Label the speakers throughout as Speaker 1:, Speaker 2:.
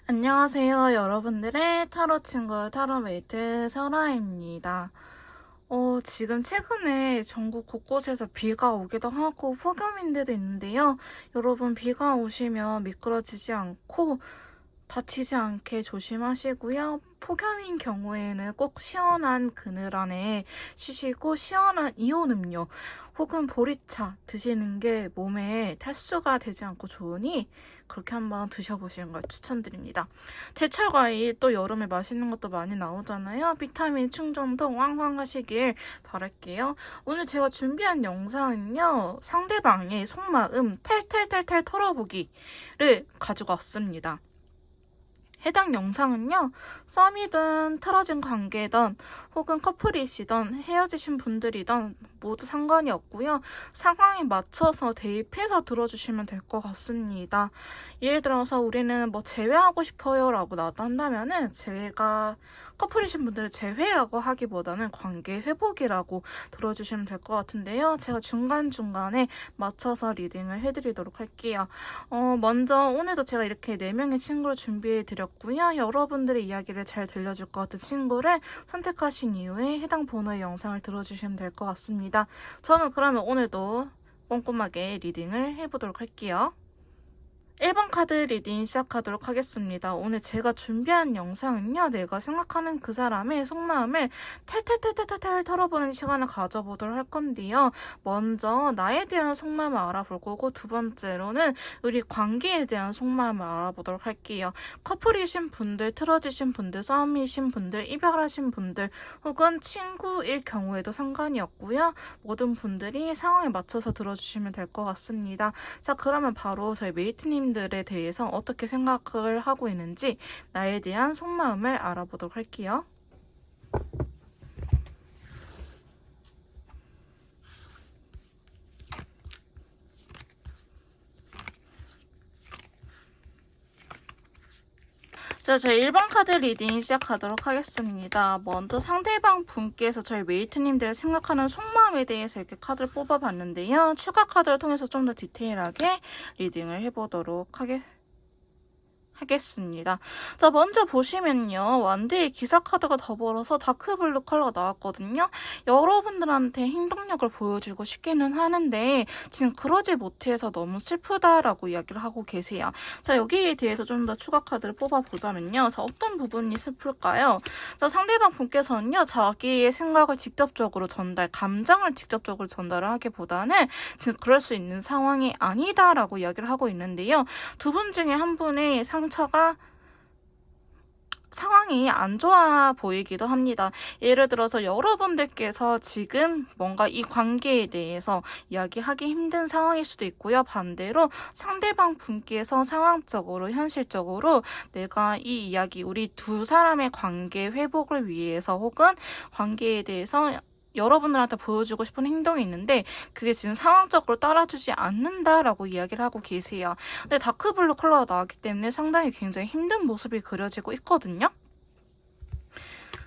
Speaker 1: 안녕하세요, 여러분들의 타로 친구 타로메이트 설아입니다. 지금 최근에 전국 곳곳에서 비가 오기도 하고 폭염인 데도 있는데요. 여러분 비가 오시면 미끄러지지 않고 다치지 않게 조심하시고요. 폭염인 경우에는 꼭 시원한 그늘 안에 쉬시고 시원한 이온 음료 혹은 보리차 드시는 게 몸에 탈수가 되지 않고 좋으니 그렇게 한번 드셔보시는 걸 추천드립니다. 제철 과일 또 여름에 맛있는 것도 많이 나오잖아요. 비타민 충전도 왕왕 하시길 바랄게요. 오늘 제가 준비한 영상은요. 상대방의 속마음 탈탈탈탈 털어보기를 가지고 왔습니다. 해당 영상은요, 썸이든 틀어진 관계든 혹은 커플이시든 헤어지신 분들이든 모두 상관이 없고요. 상황에 맞춰서 대입해서 들어주시면 될 것 같습니다. 예를 들어서 우리는 뭐 제외하고 싶어요 라고 나도 한다면은 제외가 커플이신 분들은 제외라고 하기보다는 관계 회복이라고 들어주시면 될 것 같은데요. 제가 중간중간에 맞춰서 리딩을 해드리도록 할게요. 먼저 오늘도 제가 이렇게 4명의 친구를 준비해드렸고요. 여러분들의 이야기를 잘 들려줄 것 같은 친구를 선택하신 이후에 해당 번호의 영상을 들어주시면 될 것 같습니다. 저는 그러면 오늘도 꼼꼼하게 리딩을 해보도록 할게요. 1번 카드 리딩 시작하도록 하겠습니다. 오늘 제가 준비한 영상은요. 내가 생각하는 그 사람의 속마음을 탈탈탈탈탈 털어보는 시간을 가져보도록 할 건데요. 먼저 나에 대한 속마음을 알아볼 거고 두 번째로는 우리 관계에 대한 속마음을 알아보도록 할게요. 커플이신 분들, 틀어지신 분들, 썸이신 분들, 이별하신 분들 혹은 친구일 경우에도 상관이 없고요. 모든 분들이 상황에 맞춰서 들어주시면 될 것 같습니다. 자, 그러면 바로 저희 메이트님 들에 대해서 어떻게 생각을 하고 있는지 나에 대한 속마음을 알아보도록 할게요. 자, 저희 1번 카드 리딩 시작하도록 하겠습니다. 먼저 상대방 분께서 저희 메이트님들 생각하는 속마음에 대해서 이렇게 카드를 뽑아봤는데요. 추가 카드를 통해서 좀 더 디테일하게 리딩을 해보도록 하겠습니다. 자, 먼저 보시면요. 완대의 기사 카드가 더불어서 다크블루 컬러가 나왔거든요. 여러분들한테 행동력을 보여주고 싶기는 하는데 지금 그러지 못해서 너무 슬프다라고 이야기를 하고 계세요. 자, 여기에 대해서 좀 더 추가 카드를 뽑아보자면요. 자, 어떤 부분이 슬플까요? 자, 상대방 분께서는요. 자기의 생각을 직접적으로 감정을 직접적으로 전달을 하기보다는 지금 그럴 수 있는 상황이 아니다라고 이야기를 하고 있는데요. 두 분 중에 한 분의 상황이 안 좋아 보이기도 합니다. 예를 들어서 여러분들께서 지금 뭔가 이 관계에 대해서 이야기하기 힘든 상황일 수도 있고요. 반대로 상대방 분께서 상황적으로 현실적으로 내가 이 이야기 우리 두 사람의 관계 회복을 위해서 혹은 관계에 대해서 여러분들한테 보여주고 싶은 행동이 있는데 그게 지금 상황적으로 따라주지 않는다라고 이야기를 하고 계세요. 근데 다크블루 컬러가 나왔기 때문에 상당히 굉장히 힘든 모습이 그려지고 있거든요.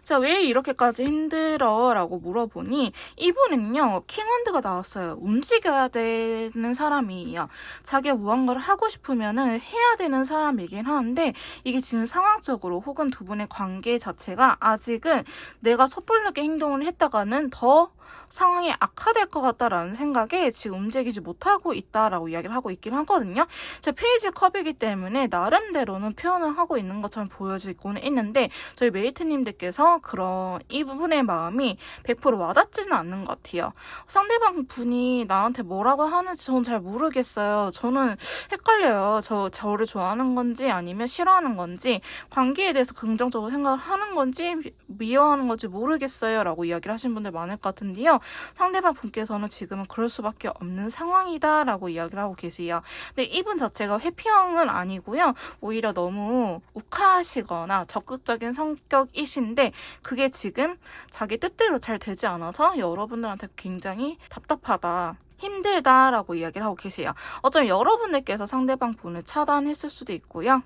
Speaker 1: 자, 왜 이렇게까지 힘들어? 라고 물어보니 이분은요. 킹핸드가 나왔어요. 움직여야 되는 사람이에요. 자기가 무언가를 하고 싶으면은 해야 되는 사람이긴 하는데 이게 지금 상황적으로 혹은 두 분의 관계 자체가 아직은 내가 섣부르게 행동을 했다가는 더 상황이 악화될 것 같다라는 생각에 지금 움직이지 못하고 있다라고 이야기를 하고 있긴 하거든요. 제 페이지 컵이기 때문에 나름대로는 표현을 하고 있는 것처럼 보여지고는 있는데 저희 메이트님들께서 그런 이 부분의 마음이 100% 와닿지는 않는 것 같아요. 상대방 분이 나한테 뭐라고 하는지 저는 잘 모르겠어요. 저는 헷갈려요. 저를 좋아하는 건지 아니면 싫어하는 건지 관계에 대해서 긍정적으로 생각을 하는 건지 미워하는 건지 모르겠어요. 라고 이야기를 하신 분들 많을 것 같은데요. 상대방 분께서는 지금은 그럴 수밖에 없는 상황이다 라고 이야기를 하고 계세요. 근데 이분 자체가 회피형은 아니고요. 오히려 너무 욱하시거나 적극적인 성격이신데 그게 지금 자기 뜻대로 잘 되지 않아서 여러분들한테 굉장히 답답하다. 힘들다라고 이야기를 하고 계세요. 어쩌면 여러분들께서 상대방 분을 차단했을 수도 있고요.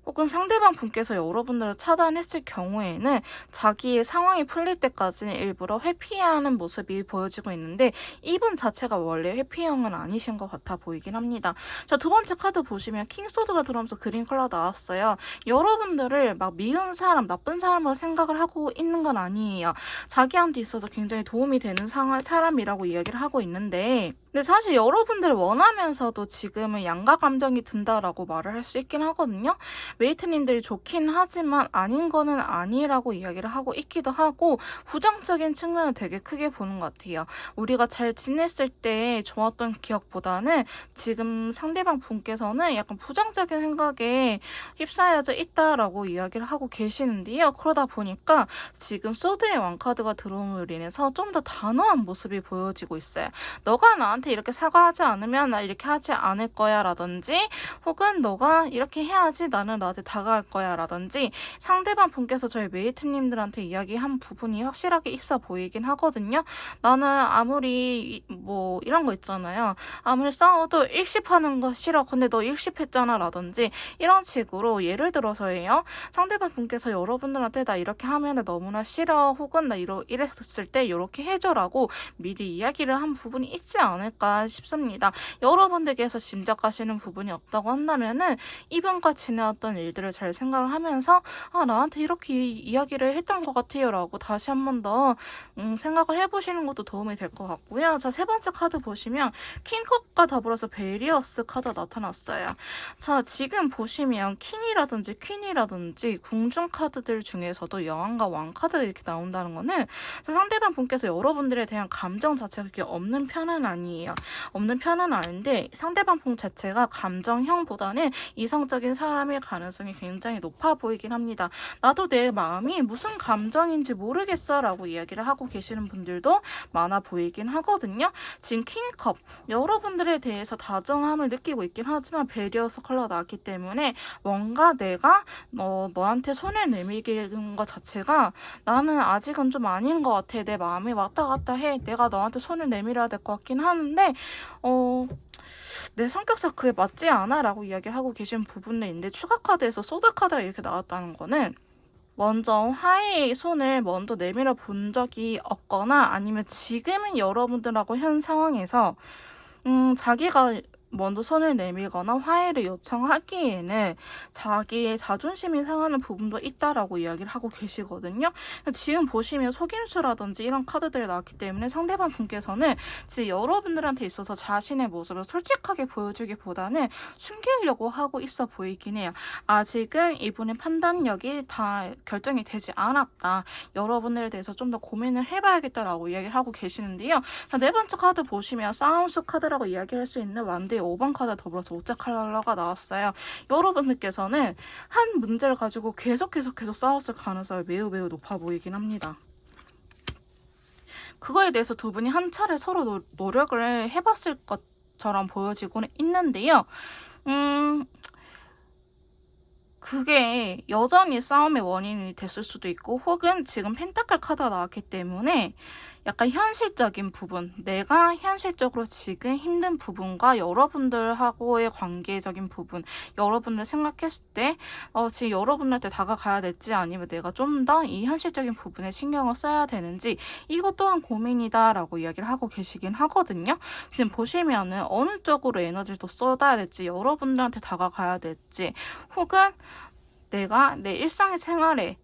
Speaker 1: 혹은 상대방 분께서 여러분들을 차단했을 경우에는 자기의 상황이 풀릴 때까지는 일부러 회피하는 모습이 보여지고 있는데 이분 자체가 원래 회피형은 아니신 것 같아 보이긴 합니다. 자, 두 번째 카드 보시면 킹소드가 들어오면서 그린 컬러 나왔어요. 여러분들을 막 미운 사람, 나쁜 사람으로 생각을 하고 있는 건 아니에요. 자기한테 있어서 굉장히 도움이 되는 사람이라고 이야기를 하고 있는데 근데 사실 여러분들 원하면서도 지금은 양가 감정이 든다라고 말을 할 수 있긴 하거든요. 메이트님들이 좋긴 하지만 아닌 거는 아니라고 이야기를 하고 있기도 하고 부정적인 측면을 되게 크게 보는 것 같아요. 우리가 잘 지냈을 때 좋았던 기억보다는 지금 상대방 분께서는 약간 부정적인 생각에 휩싸여져 있다라고 이야기를 하고 계시는데요. 그러다 보니까 지금 소드의 왕카드가 들어옴으로 인해서 좀 더 단호한 모습이 보여지고 있어요. 너가 나한테 이렇게 사과하지 않으면 나 이렇게 하지 않을 거야 라든지 혹은 너가 이렇게 해야지 나는 나한테 다가갈 거야 라든지 상대방 분께서 저희 메이트님들한테 이야기한 부분이 확실하게 있어 보이긴 하거든요. 나는 아무리 뭐 이런 거 있잖아요. 아무리 싸워도 일십하는 거 싫어. 근데 너 일십했잖아 라든지 이런 식으로 예를 들어서예요. 상대방 분께서 여러분들한테 나 이렇게 하면 너무나 싫어. 혹은 나 이랬을 때 이렇게 해줘라고 미리 이야기를 한 부분이 있지 않을까 싶습니다. 여러분들께서 짐작하시는 부분이 없다고 한다면은 이분과 지내왔던 일들을 잘 생각을 하면서 아 나한테 이렇게 이야기를 했던 것 같아요 라고 다시 한 번 더 생각을 해보시는 것도 도움이 될 것 같고요. 자, 세 번째 카드 보시면 킹컵과 더불어서 베리어스 카드가 나타났어요. 자, 지금 보시면 킹이라든지 퀸이라든지 궁중 카드들 중에서도 여왕과 왕 카드가 이렇게 나온다는 거는 상대방 분께서 여러분들에 대한 감정 자체가 그렇게 없는 편은 아니에요. 없는 편은 아닌데 상대방 분 자체가 감정형보다는 이성적인 사람일 가능성이 굉장히 높아 보이긴 합니다. 나도 내 마음이 무슨 감정인지 모르겠어 라고 이야기를 하고 계시는 분들도 많아 보이긴 하거든요. 지금 킹컵 여러분들에 대해서 다정함을 느끼고 있긴 하지만 베리어스 컬러가 나왔기 때문에 뭔가 내가 너한테 손을 내밀는 것 자체가 나는 아직은 좀 아닌 것 같아. 내 마음이 왔다 갔다 해. 내가 너한테 손을 내밀어야 될 것 같긴 하는데 내 성격상 그게 맞지 않아 라고 이야기를 하고 계신 부분도 있는데 추가 카드에서 소드 카드가 이렇게 나왔다는 거는 먼저 화해의 손을 먼저 내밀어 본 적이 없거나 아니면 지금은 여러분들하고 현 상황에서 자기가 먼저 손을 내밀거나 화해를 요청하기에는 자기의 자존심이 상하는 부분도 있다라고 이야기를 하고 계시거든요. 지금 보시면 속임수라든지 이런 카드들이 나왔기 때문에 상대방 분께서는 지금 여러분들한테 있어서 자신의 모습을 솔직하게 보여주기보다는 숨기려고 하고 있어 보이긴 해요. 아직은 이분의 판단력이 다 결정이 되지 않았다. 여러분들에 대해서 좀 더 고민을 해봐야겠다라고 이야기를 하고 계시는데요. 자, 네 번째 카드 보시면 싸움수 카드라고 이야기할 수 있는 완대의 5번 카드 더불어서 오자 컬러가 나왔어요. 여러분들께서는 한 문제를 가지고 계속 싸웠을 가능성이 매우 높아 보이긴 합니다. 그거에 대해서 두 분이 한 차례 서로 노력을 해봤을 것처럼 보여지고는 있는데요. 그게 여전히 싸움의 원인이 됐을 수도 있고 혹은 지금 펜타클 카드가 나왔기 때문에 약간 현실적인 부분, 내가 현실적으로 지금 힘든 부분과 여러분들하고의 관계적인 부분, 여러분들 생각했을 때 지금 여러분한테 다가가야 될지 아니면 내가 좀 더 이 현실적인 부분에 신경을 써야 되는지 이것 또한 고민이다 라고 이야기를 하고 계시긴 하거든요. 지금 보시면은 어느 쪽으로 에너지를 더 쏟아야 될지 여러분들한테 다가가야 될지 혹은 내가 내 일상생활에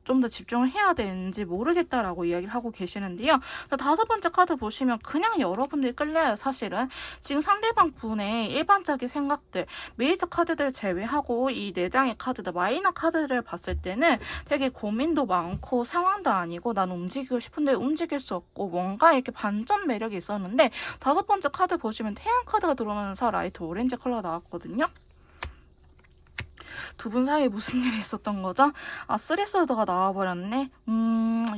Speaker 1: 좀 더 집중을 해야 되는지 모르겠다라고 이야기를 하고 계시는데요. 다섯 번째 카드 보시면 그냥 여러분들이 끌려요. 사실은 지금 상대방 분의 일반적인 생각들, 메이저 카드들 제외하고 이 네 장의 카드들, 마이너 카드를 봤을 때는 되게 고민도 많고 상황도 아니고 난 움직이고 싶은데 움직일 수 없고 뭔가 이렇게 반전 매력이 있었는데 다섯 번째 카드 보시면 태양 카드가 들어오면서 라이트 오렌지 컬러가 나왔거든요. 두 분 사이에 무슨 일이 있었던 거죠? 아, 쓰리소드가 나와버렸네.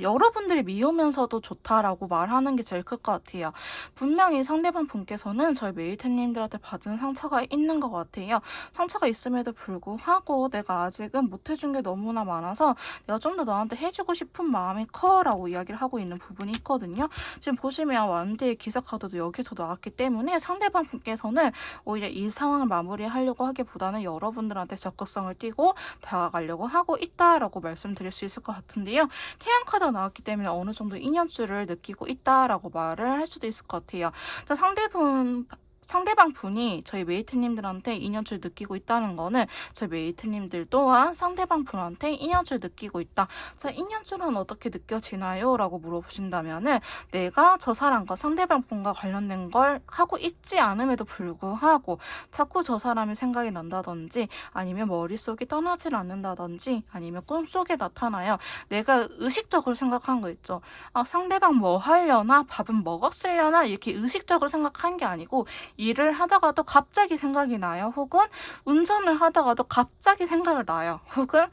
Speaker 1: 여러분들이 미우면서도 좋다라고 말하는 게 제일 클 것 같아요. 분명히 상대방 분께서는 저희 메이트님들한테 받은 상처가 있는 것 같아요. 상처가 있음에도 불구하고 내가 아직은 못해준 게 너무나 많아서 내가 좀 더 너한테 해주고 싶은 마음이 커라고 이야기를 하고 있는 부분이 있거든요. 지금 보시면 완대의 기사 카드도 여기서 나왔기 때문에 상대방 분께서는 오히려 이 상황을 마무리하려고 하기보다는 여러분들한테 적극성을 띠고 다가가려고 하고 있다라고 말씀드릴 수 있을 것 같은데요. 태양 카드가 나왔기 때문에 어느 정도 인연줄을 느끼고 있다라고 말을 할 수도 있을 것 같아요. 자, 상대방 분이 저희 메이트님들한테 인연줄 느끼고 있다는 거는 저희 메이트님들 또한 상대방 분한테 인연줄 느끼고 있다. 자, 인연줄은 어떻게 느껴지나요? 라고 물어보신다면은 내가 저 사람과 상대방 분과 관련된 걸 하고 있지 않음에도 불구하고 자꾸 저 사람이 생각이 난다든지 아니면 머릿속이 떠나질 않는다든지 아니면 꿈속에 나타나요. 내가 의식적으로 생각한 거 있죠. 아, 상대방 뭐 하려나? 밥은 먹었으려나? 이렇게 의식적으로 생각한 게 아니고 일을 하다가도 갑자기 생각이 나요. 혹은 운전을 하다가도 갑자기 생각을 나요. 혹은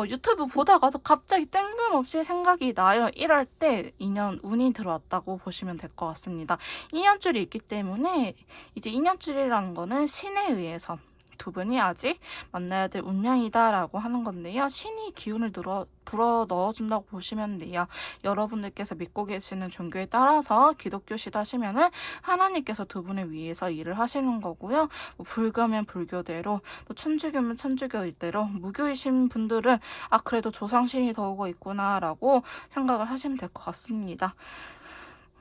Speaker 1: 유튜브 보다가도 갑자기 뜬금없이 생각이 나요. 이럴 때 인연 운이 들어왔다고 보시면 될 것 같습니다. 인연줄이 있기 때문에 이제 인연줄이라는 거는 신에 의해서 두 분이 아직 만나야 될 운명이다라고 하는 건데요. 신이 기운을 불어 넣어준다고 보시면 돼요. 여러분들께서 믿고 계시는 종교에 따라서 기독교시다 하시면은 하나님께서 두 분을 위해서 일을 하시는 거고요. 뭐 불교면 불교대로, 또 천주교면 천주교대로, 무교이신 분들은 아 그래도 조상신이 더 오고 있구나라고 생각을 하시면 될 것 같습니다.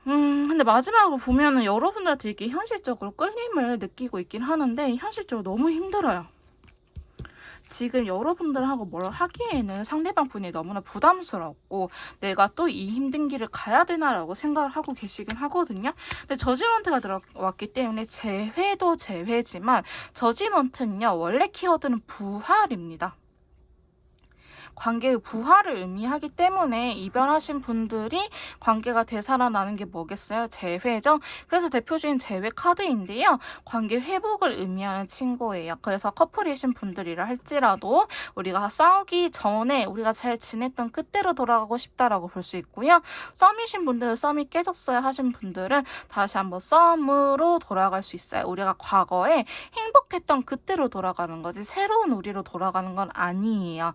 Speaker 1: 근데 마지막으로 보면은 여러분들한테 이게 현실적으로 끌림을 느끼고 있긴 하는데 현실적으로 너무 힘들어요. 지금 여러분들하고 뭘 하기에는 상대방 분이 너무나 부담스럽고 내가 또 이 힘든 길을 가야 되나라고 생각을 하고 계시긴 하거든요. 근데 저지먼트가 들어왔기 때문에 재회도 재회지만 저지먼트는요 원래 키워드는 부활입니다. 관계의 부활을 의미하기 때문에 이별하신 분들이 관계가 되살아나는 게 뭐겠어요? 재회죠. 그래서 대표적인 재회 카드인데요. 관계 회복을 의미하는 친구예요. 그래서 커플이신 분들이라 할지라도 우리가 싸우기 전에 우리가 잘 지냈던 그때로 돌아가고 싶다라고 볼 수 있고요. 썸이신 분들은 썸이 깨졌어요 하신 분들은 다시 한번 썸으로 돌아갈 수 있어요. 우리가 과거에 행복했던 그때로 돌아가는 거지 새로운 우리로 돌아가는 건 아니에요.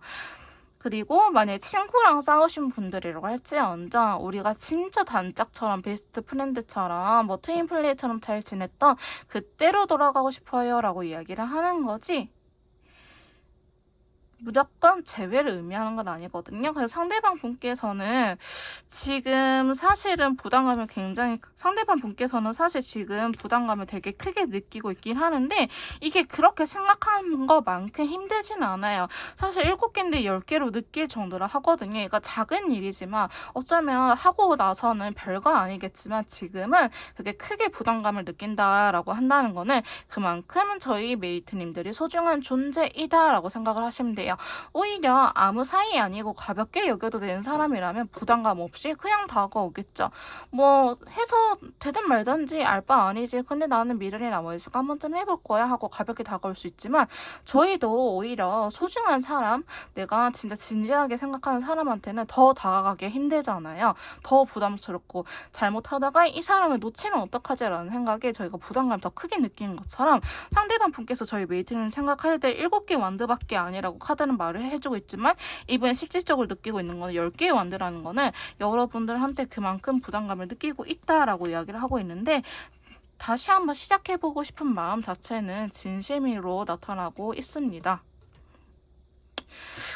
Speaker 1: 그리고 만약에 친구랑 싸우신 분들이라고 할지언정 우리가 진짜 단짝처럼 베스트 프렌드처럼 뭐 트윈 플레이처럼 잘 지냈던 그때로 돌아가고 싶어요 라고 이야기를 하는 거지 무조건 재회를 의미하는 건 아니거든요. 그래서 상대방 분께서는 지금 사실은 부담감을 굉장히 상대방 분께서는 사실 지금 부담감을 되게 크게 느끼고 있긴 하는데 이게 그렇게 생각하는 것만큼 힘들진 않아요. 사실 7개인데 10개로 느낄 정도라 하거든요. 그러니까 작은 일이지만 어쩌면 하고 나서는 별거 아니겠지만 지금은 되게 크게 부담감을 느낀다라고 한다는 거는 그만큼 저희 메이트님들이 소중한 존재이다라고 생각을 하시면 돼요. 오히려 아무 사이 아니고 가볍게 여겨도 되는 사람이라면 부담감 없이 그냥 다가오겠죠. 뭐 해서 되든 말든지 알 바 아니지. 근데 나는 미련이 남아있으니까 한 번쯤 해볼 거야 하고 가볍게 다가올 수 있지만 저희도 오히려 소중한 사람 내가 진짜 진지하게 생각하는 사람한테는 더 다가가기 힘들잖아요. 더 부담스럽고 잘못하다가 이 사람을 놓치면 어떡하지라는 생각에 저희가 부담감 더 크게 느끼는 것처럼 상대방 분께서 저희 메이트는 생각할 때 7개 완드밖에 아니라고 카드는 말을 해주고 있지만 이번에 실질적으로 느끼고 있는 거는 10개의 완드라는 거는 여러분들한테 그만큼 부담감을 느끼고 있다라고 이야기를 하고 있는데 다시 한번 시작해보고 싶은 마음 자체는 진심으로 나타나고 있습니다.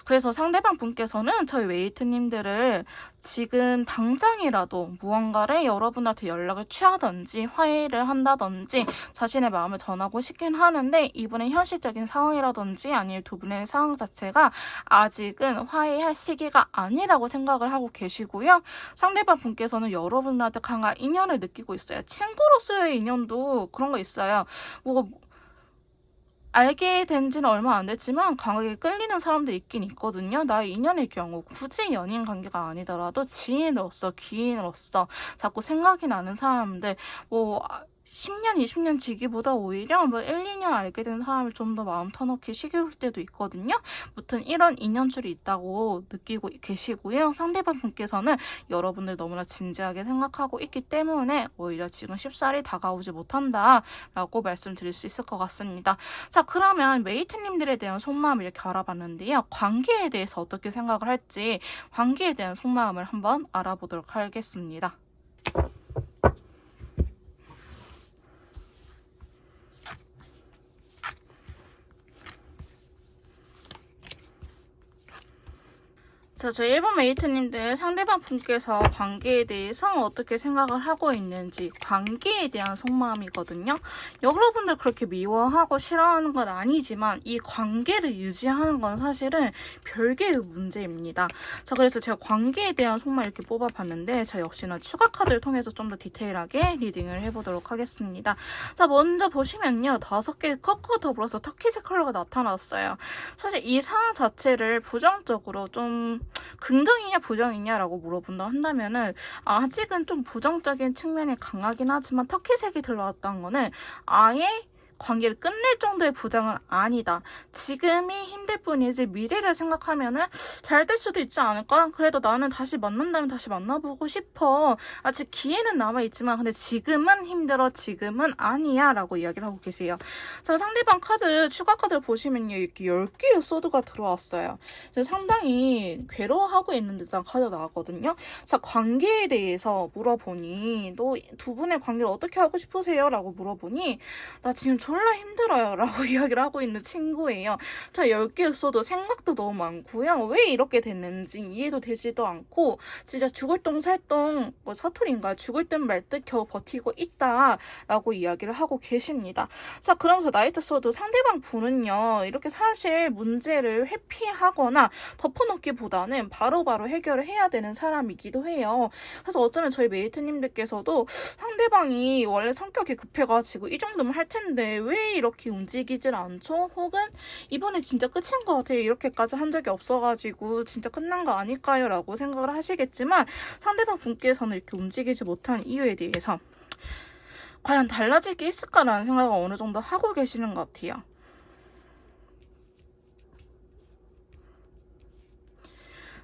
Speaker 1: 그래서 상대방 분께서는 저희 웨이트님들을 지금 당장이라도 무언가를 여러분한테 연락을 취하든지 화해를 한다든지 자신의 마음을 전하고 싶긴 하는데 이분의 현실적인 상황이라든지 아니면 두 분의 상황 자체가 아직은 화해할 시기가 아니라고 생각을 하고 계시고요. 상대방 분께서는 여러분한테 강한 인연을 느끼고 있어요. 친구로서의 인연도 그런 거 있어요. 뭐 알게 된 지는 얼마 안 됐지만 강하게 끌리는 사람들이 있긴 있거든요. 나의 인연의 경우 굳이 연인 관계가 아니더라도 지인으로서 귀인으로서 자꾸 생각이 나는 사람들 뭐 10년, 20년 지기보다 오히려 뭐 1, 2년 알게 된 사람이 좀 더 마음 터놓기 쉬울 때도 있거든요. 무튼 이런 인연줄이 있다고 느끼고 계시고요. 상대방 분께서는 여러분들 너무나 진지하게 생각하고 있기 때문에 오히려 지금 쉽사리 다가오지 못한다라고 말씀드릴 수 있을 것 같습니다. 자, 그러면 메이트님들에 대한 속마음을 이렇게 알아봤는데요. 관계에 대해서 어떻게 생각을 할지 관계에 대한 속마음을 한번 알아보도록 하겠습니다. 자, 저희 1번 메이트님들 상대방 분께서 관계에 대해서 어떻게 생각을 하고 있는지 관계에 대한 속마음이거든요. 여러분들 그렇게 미워하고 싫어하는 건 아니지만 이 관계를 유지하는 건 사실은 별개의 문제입니다. 자, 그래서 제가 관계에 대한 속마음 이렇게 뽑아봤는데 저 역시나 추가 카드를 통해서 좀 더 디테일하게 리딩을 해보도록 하겠습니다. 자, 먼저 보시면요. 5개의 컷과 더불어서 터키지 컬러가 나타났어요. 사실 이 상황 자체를 부정적으로 좀 긍정이냐 부정이냐라고 물어본다 한다면은 아직은 좀 부정적인 측면이 강하긴 하지만 터키색이 들어왔다는 거는 아예 관계를 끝낼 정도의 부정은 아니다. 지금이 힘들 뿐이지 미래를 생각하면은 잘 될 수도 있지 않을까? 그래도 나는 다시 만난다면 다시 만나보고 싶어. 아직 기회는 남아있지만 근데 지금은 힘들어. 지금은 아니야. 라고 이야기를 하고 계세요. 자, 상대방 카드, 추가 카드를 보시면요. 이렇게 10개의 소드가 들어왔어요. 상당히 괴로워하고 있는 듯한 카드가 나왔거든요. 자, 관계에 대해서 물어보니 너 두 분의 관계를 어떻게 하고 싶으세요? 라고 물어보니 나 지금 졸라 힘들어요 라고 이야기를 하고 있는 친구예요. 자, 10개였어도 생각도 너무 많고요. 왜 이렇게 됐는지 이해도 되지도 않고 진짜 죽을 똥 살똥 뭐 사투리인가 죽을 듯 말 듯 겨우 버티고 있다 라고 이야기를 하고 계십니다. 자, 그러면서 나이트 소드 상대방 분은요. 이렇게 사실 문제를 회피하거나 덮어놓기보다는 바로바로 해결을 해야 되는 사람이기도 해요. 그래서 어쩌면 저희 메이트님들께서도 상대방이 원래 성격이 급해가지고 이 정도면 할 텐데 왜 이렇게 움직이질 않죠? 혹은 이번에 진짜 끝인 것 같아요. 이렇게까지 한 적이 없어가지고 진짜 끝난 거 아닐까요? 라고 생각을 하시겠지만 상대방 분께서는 이렇게 움직이지 못한 이유에 대해서 과연 달라질 게 있을까라는 생각을 어느 정도 하고 계시는 것 같아요.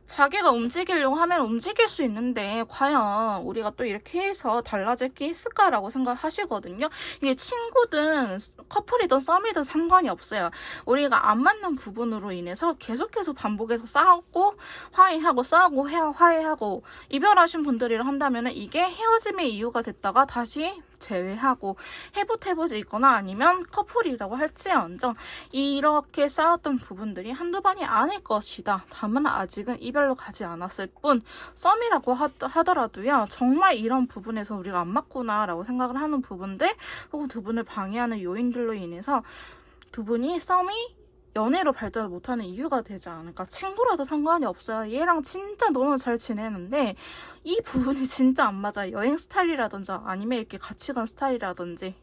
Speaker 1: 자기가 움직이려고 하면 움직일 수 있는데 과연 우리가 또 이렇게 해서 달라질 게 있을까라고 생각하시거든요. 이게 친구든 커플이든 썸이든 상관이 없어요. 우리가 안 맞는 부분으로 인해서 계속해서 반복해서 싸우고 화해하고 싸우고 화해하고 이별하신 분들이라 한다면 이게 헤어짐의 이유가 됐다가 다시 재회하고 해보태보지거나 아니면 커플이라고 할지언정 이렇게 싸웠던 부분들이 한두 번이 아닐 것이다. 다만 아직은 이별로 가지 않았을 뿐 썸이라고 하더라도요. 정말 이런 부분에서 우리가 안 맞구나 라고 생각을 하는 부분들 혹은 두 분을 방해하는 요인들로 인해서 두 분이 썸이 연애로 발전을 못하는 이유가 되지 않을까. 친구라도 상관이 없어요. 얘랑 진짜 너무 잘 지내는데 이 부분이 진짜 안 맞아요. 여행 스타일이라든지 아니면 이렇게 같이 간 스타일이라든지.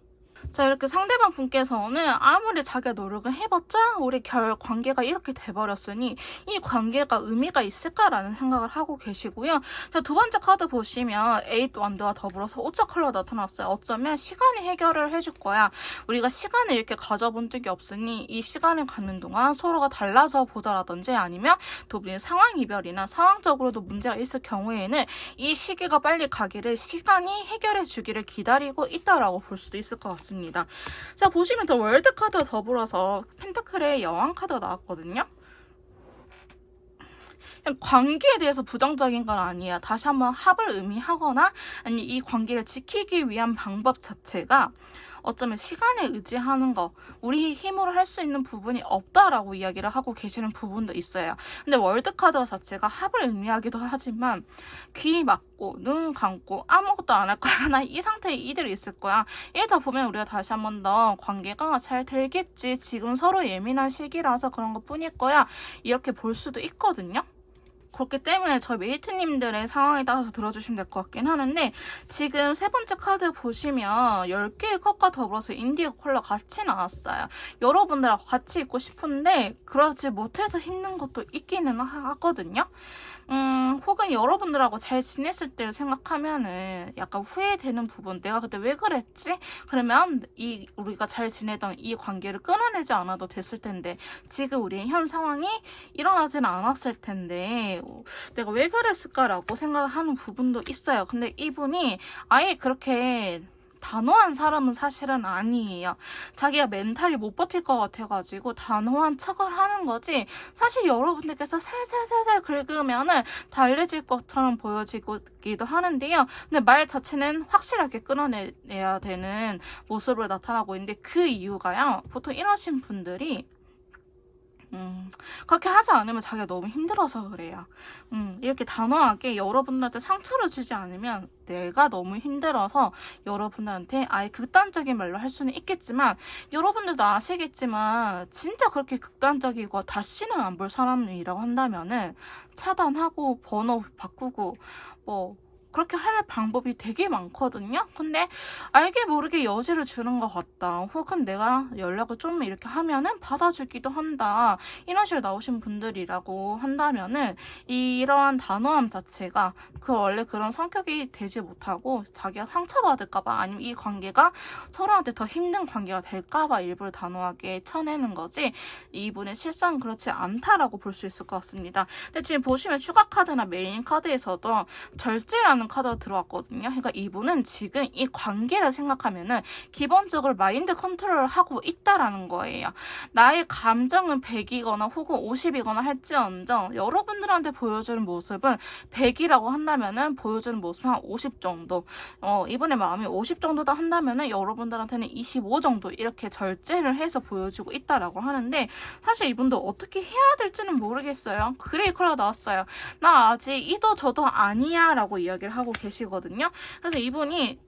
Speaker 1: 자, 이렇게 상대방 분께서는 아무리 자기가 노력을 해봤자 우리 관계가 이렇게 돼버렸으니 이 관계가 의미가 있을까라는 생각을 하고 계시고요. 자, 두 번째 카드 보시면 에잇 완드와 더불어서 오차 컬러 나타났어요. 어쩌면 시간이 해결을 해줄 거야. 우리가 시간을 이렇게 가져본 적이 없으니 이 시간을 갖는 동안 서로가 달라져 보자라든지 아니면 두 분이 상황 이별이나 상황적으로도 문제가 있을 경우에는 이 시기가 빨리 가기를 시간이 해결해 주기를 기다리고 있다라고 볼 수도 있을 것 같습니다. 자, 보시면 더 월드 카드와 더불어서 펜타클의 여왕 카드가 나왔거든요. 관계에 대해서 부정적인 건 아니에요. 다시 한번 합을 의미하거나 아니 이 관계를 지키기 위한 방법 자체가 어쩌면 시간에 의지하는 거 우리 힘으로 할 수 있는 부분이 없다라고 이야기를 하고 계시는 부분도 있어요. 근데 월드카드 자체가 합을 의미하기도 하지만 귀 막고 눈 감고 아무것도 안 할 거야. 나 이 상태에 이대로 있을 거야. 이러다 보면 우리가 다시 한 번 더 관계가 잘 되겠지. 지금 서로 예민한 시기라서 그런 것 뿐일 거야. 이렇게 볼 수도 있거든요. 그렇기 때문에 저희 메이트님들의 상황에 따라서 들어주시면 될 것 같긴 하는데, 지금 세 번째 카드 보시면 10개의 컵과 더불어서 인디고 컬러 같이 나왔어요. 여러분들하고 같이 입고 싶은데 그러지 못해서 힘든 것도 있기는 하거든요. 혹은 여러분들하고 잘 지냈을 때를 생각하면은 약간 후회되는 부분, 내가 그때 왜 그랬지? 그러면 우리가 잘 지내던 이 관계를 끊어내지 않아도 됐을 텐데, 지금 우리의 현 상황이 일어나지는 않았을 텐데 내가 왜 그랬을까라고 생각하는 부분도 있어요. 근데 이분이 아예 그렇게 단호한 사람은 사실은 아니에요. 자기가 멘탈이 못 버틸 것 같아가지고 단호한 척을 하는 거지, 사실 여러분들께서 살살살살 긁으면은 달래질 것처럼 보여지기도 하는데요. 근데 말 자체는 확실하게 끊어내야 되는 모습으로 나타나고 있는데, 그 이유가요, 보통 이러신 분들이 그렇게 하지 않으면 자기가 너무 힘들어서 그래요. 이렇게 단호하게 여러분들한테 상처를 주지 않으면 내가 너무 힘들어서 여러분들한테 아예 극단적인 말로 할 수는 있겠지만, 여러분들도 아시겠지만 진짜 그렇게 극단적이고 다시는 안 볼 사람이라고 한다면은 차단하고 번호 바꾸고 뭐 그렇게 할 방법이 되게 많거든요. 근데 알게 모르게 여지를 주는 것 같다, 혹은 내가 연락을 좀 이렇게 하면은 받아주기도 한다, 이런 식으로 나오신 분들이라고 한다면은 이러한 단호함 자체가 원래 그런 성격이 되지 못하고 자기가 상처받을까봐, 아니면 이 관계가 서로한테 더 힘든 관계가 될까봐 일부러 단호하게 쳐내는 거지, 이분의 실상은 그렇지 않다라고 볼 수 있을 것 같습니다. 근데 지금 보시면 추가 카드나 메인 카드에서도 절제라는 카드가 들어왔거든요. 그러니까 이분은 지금 이 관계를 생각하면은 기본적으로 마인드 컨트롤을 하고 있다라는 거예요. 나의 감정은 100이거나 혹은 50이거나 할지언정 여러분들한테 보여주는 모습은 100이라고 한다면은 보여주는 모습은 한 50 정도, 이분의 마음이 50 정도다 한다면은 여러분들한테는 25 정도 이렇게 절제를 해서 보여주고 있다라고 하는데, 사실 이분도 어떻게 해야 될지는 모르겠어요. 그레이 컬러 나왔어요. 나 아직 이도 저도 아니야 라고 이야기를 하고 계시거든요. 그래서 이분이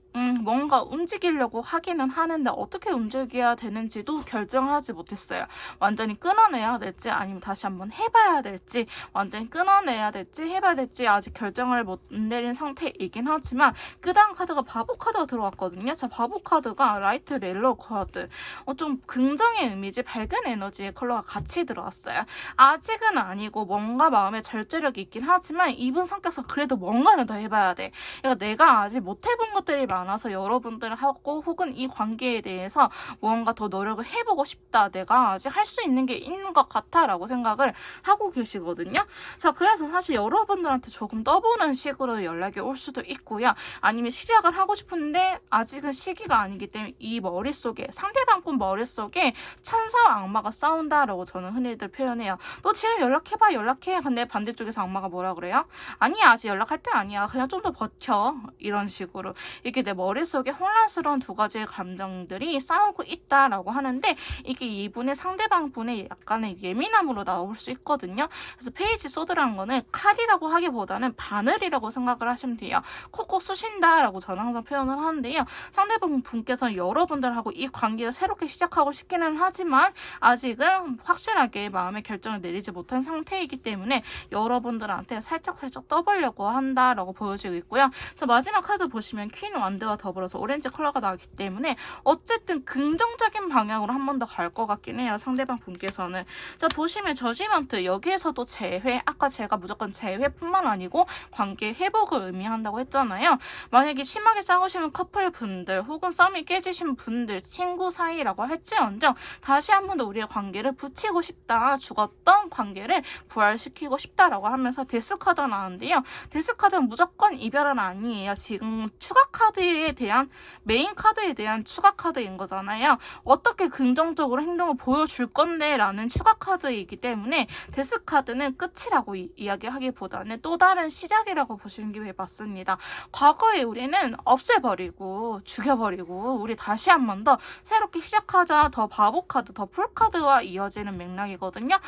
Speaker 1: 뭔가 움직이려고 하기는 하는데 어떻게 움직여야 되는지도 결정하지 못했어요. 완전히 끊어내야 될지 아니면 다시 한번 해봐야 될지, 완전히 끊어내야 될지 해봐야 될지 아직 결정을 못 내린 상태이긴 하지만, 그 다음 카드가 바보 카드가 들어왔거든요. 자, 바보 카드가 라이트 옐로우 카드, 좀 긍정의 이미지, 밝은 에너지의 컬러가 같이 들어왔어요. 아직은 아니고 뭔가 마음에 절제력이 있긴 하지만 이분 성격상 그래도 뭔가는 더 해봐야 돼. 그러니까 내가 아직 못 해본 것들이 많아서 여러분들하고 혹은 이 관계에 대해서 무언가 더 노력을 해보고 싶다, 내가 아직 할 수 있는 게 있는 것 같아 라고 생각을 하고 계시거든요. 자, 그래서 사실 여러분들한테 조금 떠보는 식으로 연락이 올 수도 있고요, 아니면 시작을 하고 싶은데 아직은 시기가 아니기 때문에 이 머릿속에, 상대방 분 머릿속에 천사와 악마가 싸운다라고 저는 흔히들 표현해요. 너 지금 연락해봐, 연락해. 근데 반대쪽에서 악마가 뭐라 그래요? 아니야, 아직 연락할 때 아니야, 그냥 좀 더 버텨, 이런 식으로 이게 내 머릿속에 혼란스러운 두 가지의 감정들이 싸우고 있다라고 하는데, 이게 이분의 상대방 분의 약간의 예민함으로 나올 수 있거든요. 그래서 페이지 소드라는 거는 칼이라고 하기보다는 바늘이라고 생각을 하시면 돼요. 콕콕 쑤신다라고 저는 항상 표현을 하는데요. 상대방 분께서는 여러분들하고 이 관계를 새롭게 시작하고 싶기는 하지만 아직은 확실하게 마음의 결정을 내리지 못한 상태이기 때문에 여러분들한테 살짝살짝 떠보려고 한다라고 보여지고 있고요. 자, 마지막 카드 보시면 퀸 완드와 더불어서 오렌지 컬러가 나왔기 때문에 어쨌든 긍정적인 방향으로 한 번 더 갈 것 같긴 해요, 상대방 분께서는. 자, 보시면 저지먼트, 여기에서도 재회, 아까 제가 무조건 재회뿐만 아니고 관계 회복을 의미한다고 했잖아요. 만약에 심하게 싸우시는 커플분들 혹은 썸이 깨지신 분들, 친구 사이라고 할지언정 다시 한 번 더 우리의 관계를 붙이고 싶다, 죽었던 관계를 부활시키고 싶다라고 하면서 데스 카드가 나왔는데요. 데스 카드는 무조건 이별은 아니에요. 지금 추가 카드에 대한, 메인 카드에 대한 추가 카드인 거잖아요. 어떻게 긍정적으로 행동을 보여줄 건데 라는 추가 카드이기 때문에 데스 카드는 끝이라고 이야기하기보다는 또 다른 시작이라고 보시는 게 맞습니다. 과거에 우리는 없애버리고 죽여버리고 우리 다시 한 번 더 새롭게 시작하자, 더 바보 카드, 더 풀 카드와 이어지는 맥락이거든요.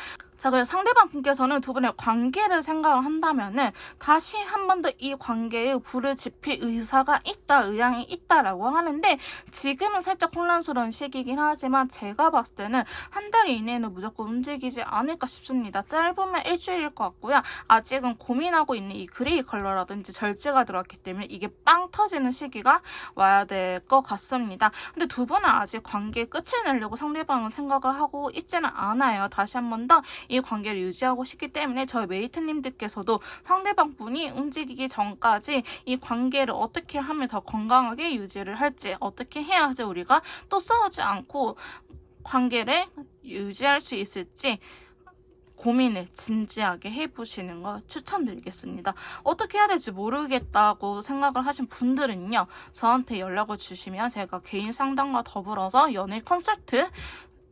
Speaker 1: 자, 그래서 상대방 분께서는 두 분의 관계를 생각을 한다면은 다시 한 번 더 이 관계에 불을 지필 의사가 있다, 의향이 있다라고 하는데, 지금은 살짝 혼란스러운 시기이긴 하지만 제가 봤을 때는 한 달 이내에는 무조건 움직이지 않을까 싶습니다. 짧으면 일주일일 것 같고요. 아직은 고민하고 있는 이 그레이 컬러라든지 절제가 들어왔기 때문에 이게 빵 터지는 시기가 와야 될 것 같습니다. 근데 두 분은 아직 관계 끝을 내려고 상대방은 생각을 하고 있지는 않아요. 다시 한 번 더 이 관계를 유지하고 싶기 때문에 저희 메이트님들께서도 상대방 분이 움직이기 전까지 이 관계를 어떻게 하면 더 건강하게 유지를 할지, 어떻게 해야지 우리가 또 싸우지 않고 관계를 유지할 수 있을지 고민을 진지하게 해보시는 걸 추천드리겠습니다. 어떻게 해야 될지 모르겠다고 생각을 하신 분들은요, 저한테 연락을 주시면 제가 개인 상담과 더불어서 연애 컨설트,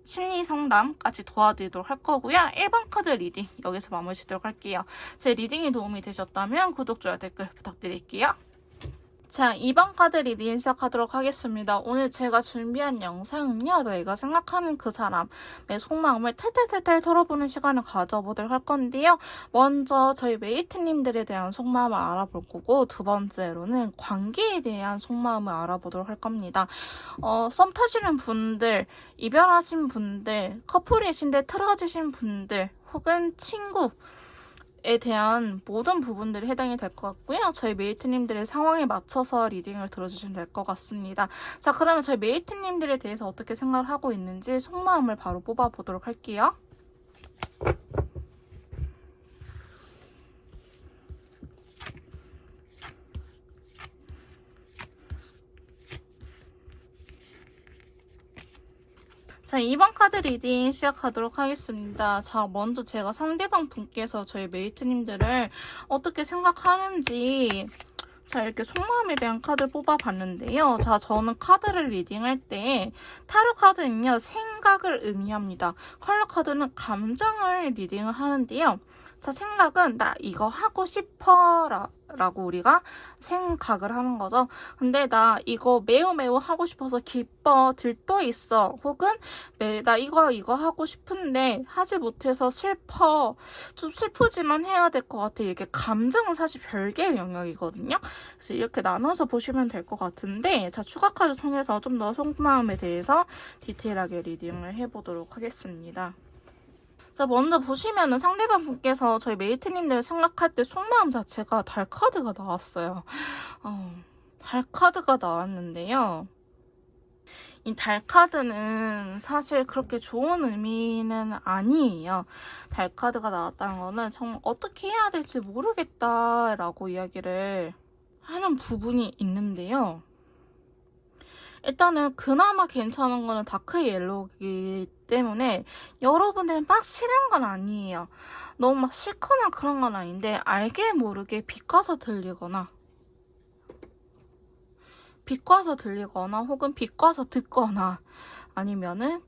Speaker 1: 심리 상담까지 도와드리도록 할 거고요. 1번 카드 리딩 여기서 마무리 짓도록 할게요. 제 리딩이 도움이 되셨다면 구독, 좋아요, 댓글 부탁드릴게요. 자, 2번 카드 리딩 시작하도록 하겠습니다. 오늘 제가 준비한 영상은요, 내가 생각하는 그 사람의 속마음을 탈탈탈탈 털어보는 시간을 가져보도록 할 건데요. 먼저 저희 메이트님들에 대한 속마음을 알아볼 거고, 두 번째로는 관계에 대한 속마음을 알아보도록 할 겁니다. 썸 타시는 분들, 이별하신 분들, 커플이신데 틀어지신 분들, 혹은 친구, 에 대한 모든 부분들이 해당이 될 것 같고요. 저희 메이트님들의 상황에 맞춰서 리딩을 들어주시면 될 것 같습니다. 자, 그러면 저희 메이트님들에 대해서 어떻게 생각을 하고 있는지 속마음을 바로 뽑아보도록 할게요. 자, 2번 카드 리딩 시작하도록 하겠습니다. 자, 먼저 제가 상대방 분께서 저희 메이트님들을 어떻게 생각하는지, 자, 이렇게 속마음에 대한 카드를 뽑아봤는데요. 자, 저는 카드를 리딩할 때 타로 카드는요, 생각을 의미합니다. 컬러 카드는 감정을 리딩을 하는데요. 자, 생각은 나 이거 하고 싶어 라고 우리가 생각을 하는 거죠. 근데 나 이거 매우 매우 하고 싶어서 기뻐, 들떠 있어. 혹은 나 이거 하고 싶은데 하지 못해서 슬퍼. 좀 슬프지만 해야 될 것 같아. 이렇게 감정은 사실 별개의 영역이거든요. 그래서 이렇게 나눠서 보시면 될 것 같은데, 자, 추가 카드 통해서 좀 더 속마음에 대해서 디테일하게 리딩을 해보도록 하겠습니다. 자, 먼저 보시면은 상대방 분께서 저희 메이트님들 생각할 때 속마음 자체가 달 카드가 나왔어요. 달 카드가 나왔는데요. 이 달 카드는 사실 그렇게 좋은 의미는 아니에요. 달 카드가 나왔다는 거는 정말 어떻게 해야 될지 모르겠다라고 이야기를 하는 부분이 있는데요. 일단은 그나마 괜찮은 거는 다크 옐로우이기 때문에 여러분들 막 싫은 건 아니에요. 너무 막 싫거나 그런 건 아닌데 알게 모르게 비꼬아서 들리거나 혹은 비꼬아서 듣거나 아니면은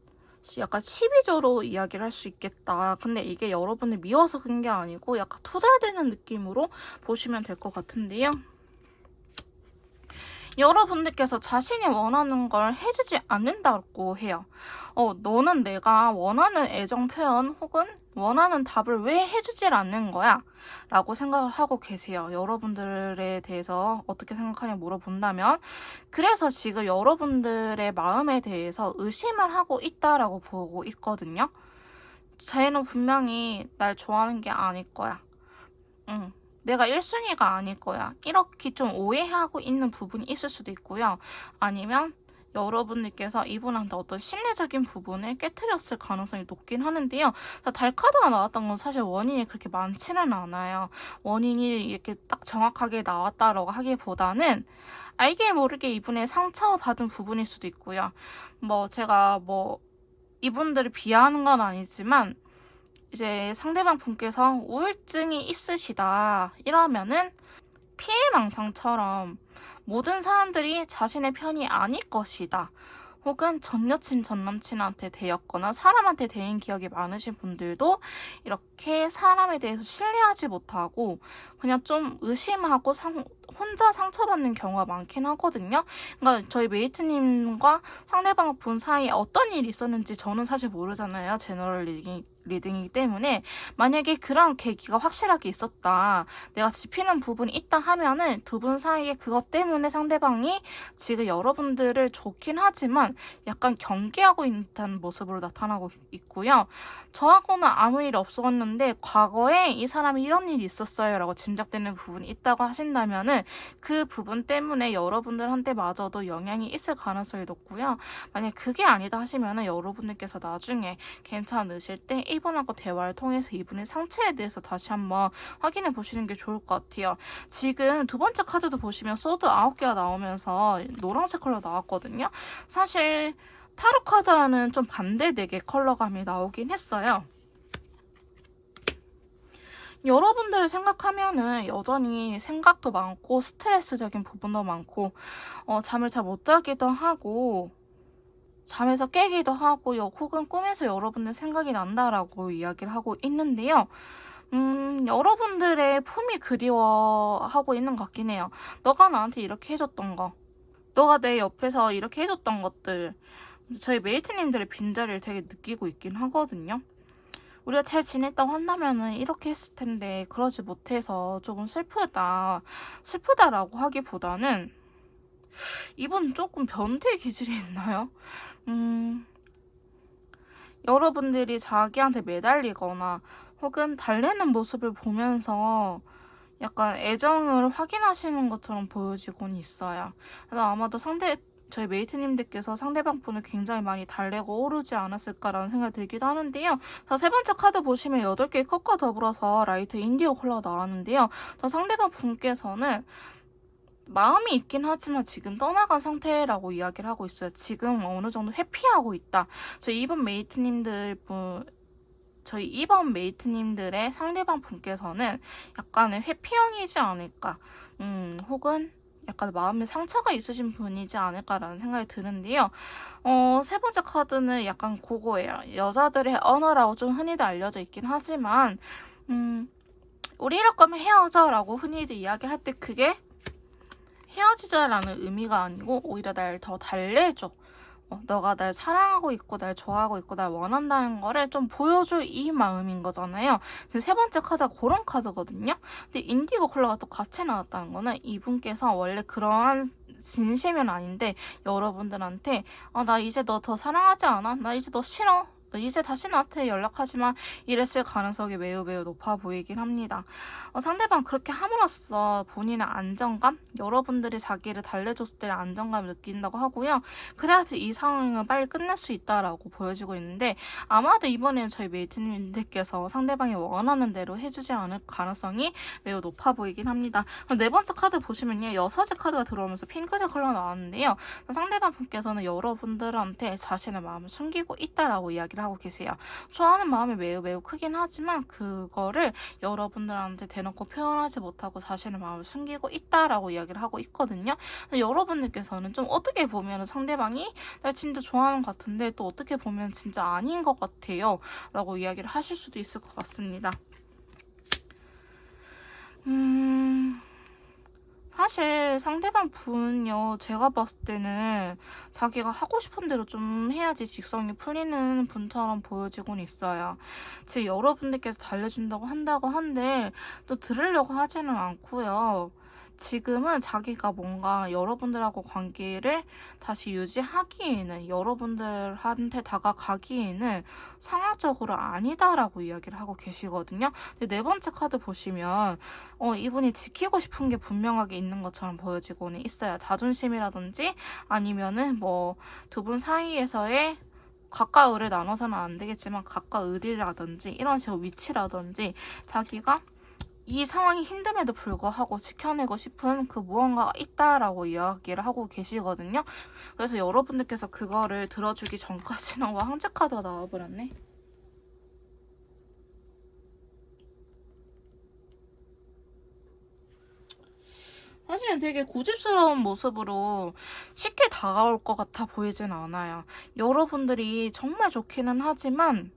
Speaker 1: 약간 시비조로 이야기를 할 수 있겠다. 근데 이게 여러분을 미워서 그런 게 아니고 약간 투덜대는 느낌으로 보시면 될 것 같은데요. 여러분들께서 자신이 원하는 걸 해주지 않는다고 해요. 너는 내가 원하는 애정 표현 혹은 원하는 답을 왜 해주질 않는 거야? 라고 생각을 하고 계세요. 여러분들에 대해서 어떻게 생각하냐 물어본다면, 그래서 지금 여러분들의 마음에 대해서 의심을 하고 있다라고 보고 있거든요. 쟤는 분명히 날 좋아하는 게 아닐 거야. 내가 1순위가 아닐 거야. 이렇게 좀 오해하고 있는 부분이 있을 수도 있고요. 아니면 여러분들께서 이분한테 어떤 심리적인 부분을 깨트렸을 가능성이 높긴 하는데요. 달 카드가 나왔던 건 사실 원인이 그렇게 많지는 않아요. 원인이 이렇게 딱 정확하게 나왔다라고 하기보다는 알게 모르게 이분의 상처받은 부분일 수도 있고요. 제가 이분들을 비하하는 건 아니지만 이제 상대방 분께서 우울증이 있으시다 이러면은 피해망상처럼 모든 사람들이 자신의 편이 아닐 것이다. 혹은 전 여친, 전 남친한테 대였거나 사람한테 대인 기억이 많으신 분들도 이렇게 사람에 대해서 신뢰하지 못하고 그냥 좀 의심하고 혼자 상처받는 경우가 많긴 하거든요. 그러니까 저희 메이트님과 상대방 분 사이에 어떤 일이 있었는지 저는 사실 모르잖아요. 제너럴 리딩 리딩이기 때문에 만약에 그런 계기가 확실하게 있었다, 내가 짚히는 부분이 있다 하면은 두 분 사이에 그것 때문에 상대방이 지금 여러분들을 좋긴 하지만 약간 경계하고 있는 모습으로 나타나고 있고요. 저하고는 아무 일 없었는데 과거에 이 사람이 이런 일이 있었어요 라고 짐작되는 부분이 있다고 하신다면은 그 부분 때문에 여러분들한테 마저도 영향이 있을 가능성이 높고요. 만약 그게 아니다 하시면은 여러분들께서 나중에 괜찮으실 때 이분하고 대화를 통해서 이분의 상처에 대해서 다시 한번 확인해 보시는 게 좋을 것 같아요. 지금 두 번째 카드도 보시면 소드 9개가 나오면서 노란색 컬러 나왔거든요. 사실 타로 카드와는 좀 반대되게 컬러감이 나오긴 했어요. 여러분들을 생각하면은 여전히 생각도 많고 스트레스적인 부분도 많고 잠을 잘 못 자기도 하고 잠에서 깨기도 하고 혹은 꿈에서 여러분들 생각이 난다라고 이야기를 하고 있는데요. 여러분들의 품이 그리워하고 있는 것 같긴 해요. 너가 나한테 이렇게 해줬던 거, 너가 내 옆에서 이렇게 해줬던 것들, 저희 메이트님들의 빈자리를 되게 느끼고 있긴 하거든요. 우리가 잘 지냈다고 한다면은 이렇게 했을 텐데 그러지 못해서 조금 슬프다라고 하기보다는 이분 조금 변태 기질이 있나요? 여러분들이 자기한테 매달리거나 혹은 달래는 모습을 보면서 약간 애정을 확인하시는 것처럼 보여지곤 있어요. 그래서 아마도 저희 메이트님들께서 상대방 분을 굉장히 많이 달래고 오르지 않았을까라는 생각이 들기도 하는데요. 자, 세 번째 카드 보시면 8개의 컵과 더불어서 라이트 인디고 컬러가 나왔는데요. 자, 상대방 분께서는 마음이 있긴 하지만 지금 떠나간 상태라고 이야기를 하고 있어요. 지금 어느 정도 회피하고 있다. 저희 이번 메이트님들의 상대방 분께서는 약간의 회피형이지 않을까. 혹은 약간 마음에 상처가 있으신 분이지 않을까라는 생각이 드는데요. 세 번째 카드는 약간 그거예요. 여자들의 언어라고 좀 흔히들 알려져 있긴 하지만, 우리 이럴 거면 헤어져 라고 흔히들 이야기할 때 그게 헤어지자라는 의미가 아니고 오히려 날 더 달래줘. 너가 날 사랑하고 있고 날 좋아하고 있고 날 원한다는 거를 좀 보여줄 이 마음인 거잖아요. 세 번째 카드가 그런 카드거든요. 근데 인디고 컬러가 또 같이 나왔다는 거는 이분께서 원래 그러한 진심은 아닌데 여러분들한테 나 이제 너 더 사랑하지 않아? 나 이제 너 싫어. 이제 다시 나한테 연락하지 마. 이랬을 가능성이 매우 매우 높아 보이긴 합니다. 상대방 그렇게 함으로써 본인의 안정감, 여러분들이 자기를 달래줬을 때 안정감을 느낀다고 하고요. 그래야지 이 상황을 빨리 끝낼 수 있다라고 보여지고 있는데 아마도 이번에는 저희 메이트님들께서 상대방이 원하는 대로 해주지 않을 가능성이 매우 높아 보이긴 합니다. 그럼 네 번째 카드 보시면요. 여사제 카드가 들어오면서 핑크색 컬러 나왔는데요. 상대방 분께서는 여러분들한테 자신의 마음을 숨기고 있다라고 이야기를 하고 계세요. 좋아하는 마음이 매우 매우 크긴 하지만 그거를 여러분들한테 대놓고 표현하지 못하고 자신의 마음을 숨기고 있다라고 이야기를 하고 있거든요. 여러분들께서는 좀 어떻게 보면 상대방이 날 진짜 좋아하는 것 같은데 또 어떻게 보면 진짜 아닌 것 같아요 라고 이야기를 하실 수도 있을 것 같습니다. 사실 상대방 분은요, 제가 봤을 때는 자기가 하고 싶은 대로 좀 해야지 직성이 풀리는 분처럼 보여지곤 있어요. 즉 여러분들께서 달래준다고 한다고 한데 또 들으려고 하지는 않고요. 지금은 자기가 뭔가 여러분들하고 관계를 다시 유지하기에는, 여러분들한테 다가가기에는 상황적으로 아니다라고 이야기를 하고 계시거든요. 근데 네 번째 카드 보시면 이분이 지키고 싶은 게 분명하게 있는 것처럼 보여지고는 있어요. 자존심이라든지 아니면은 뭐 두 분 사이에서의 각과 을을 나눠서는 안 되겠지만 각과 을이라든지 이런 식으로 위치라든지 자기가 이 상황이 힘듦에도 불구하고 지켜내고 싶은 그 무언가가 있다라고 이야기를 하고 계시거든요. 그래서 여러분들께서 그거를 들어주기 전까지는 황제 카드가 나와버렸네. 사실은 되게 고집스러운 모습으로 쉽게 다가올 것 같아 보이진 않아요. 여러분들이 정말 좋기는 하지만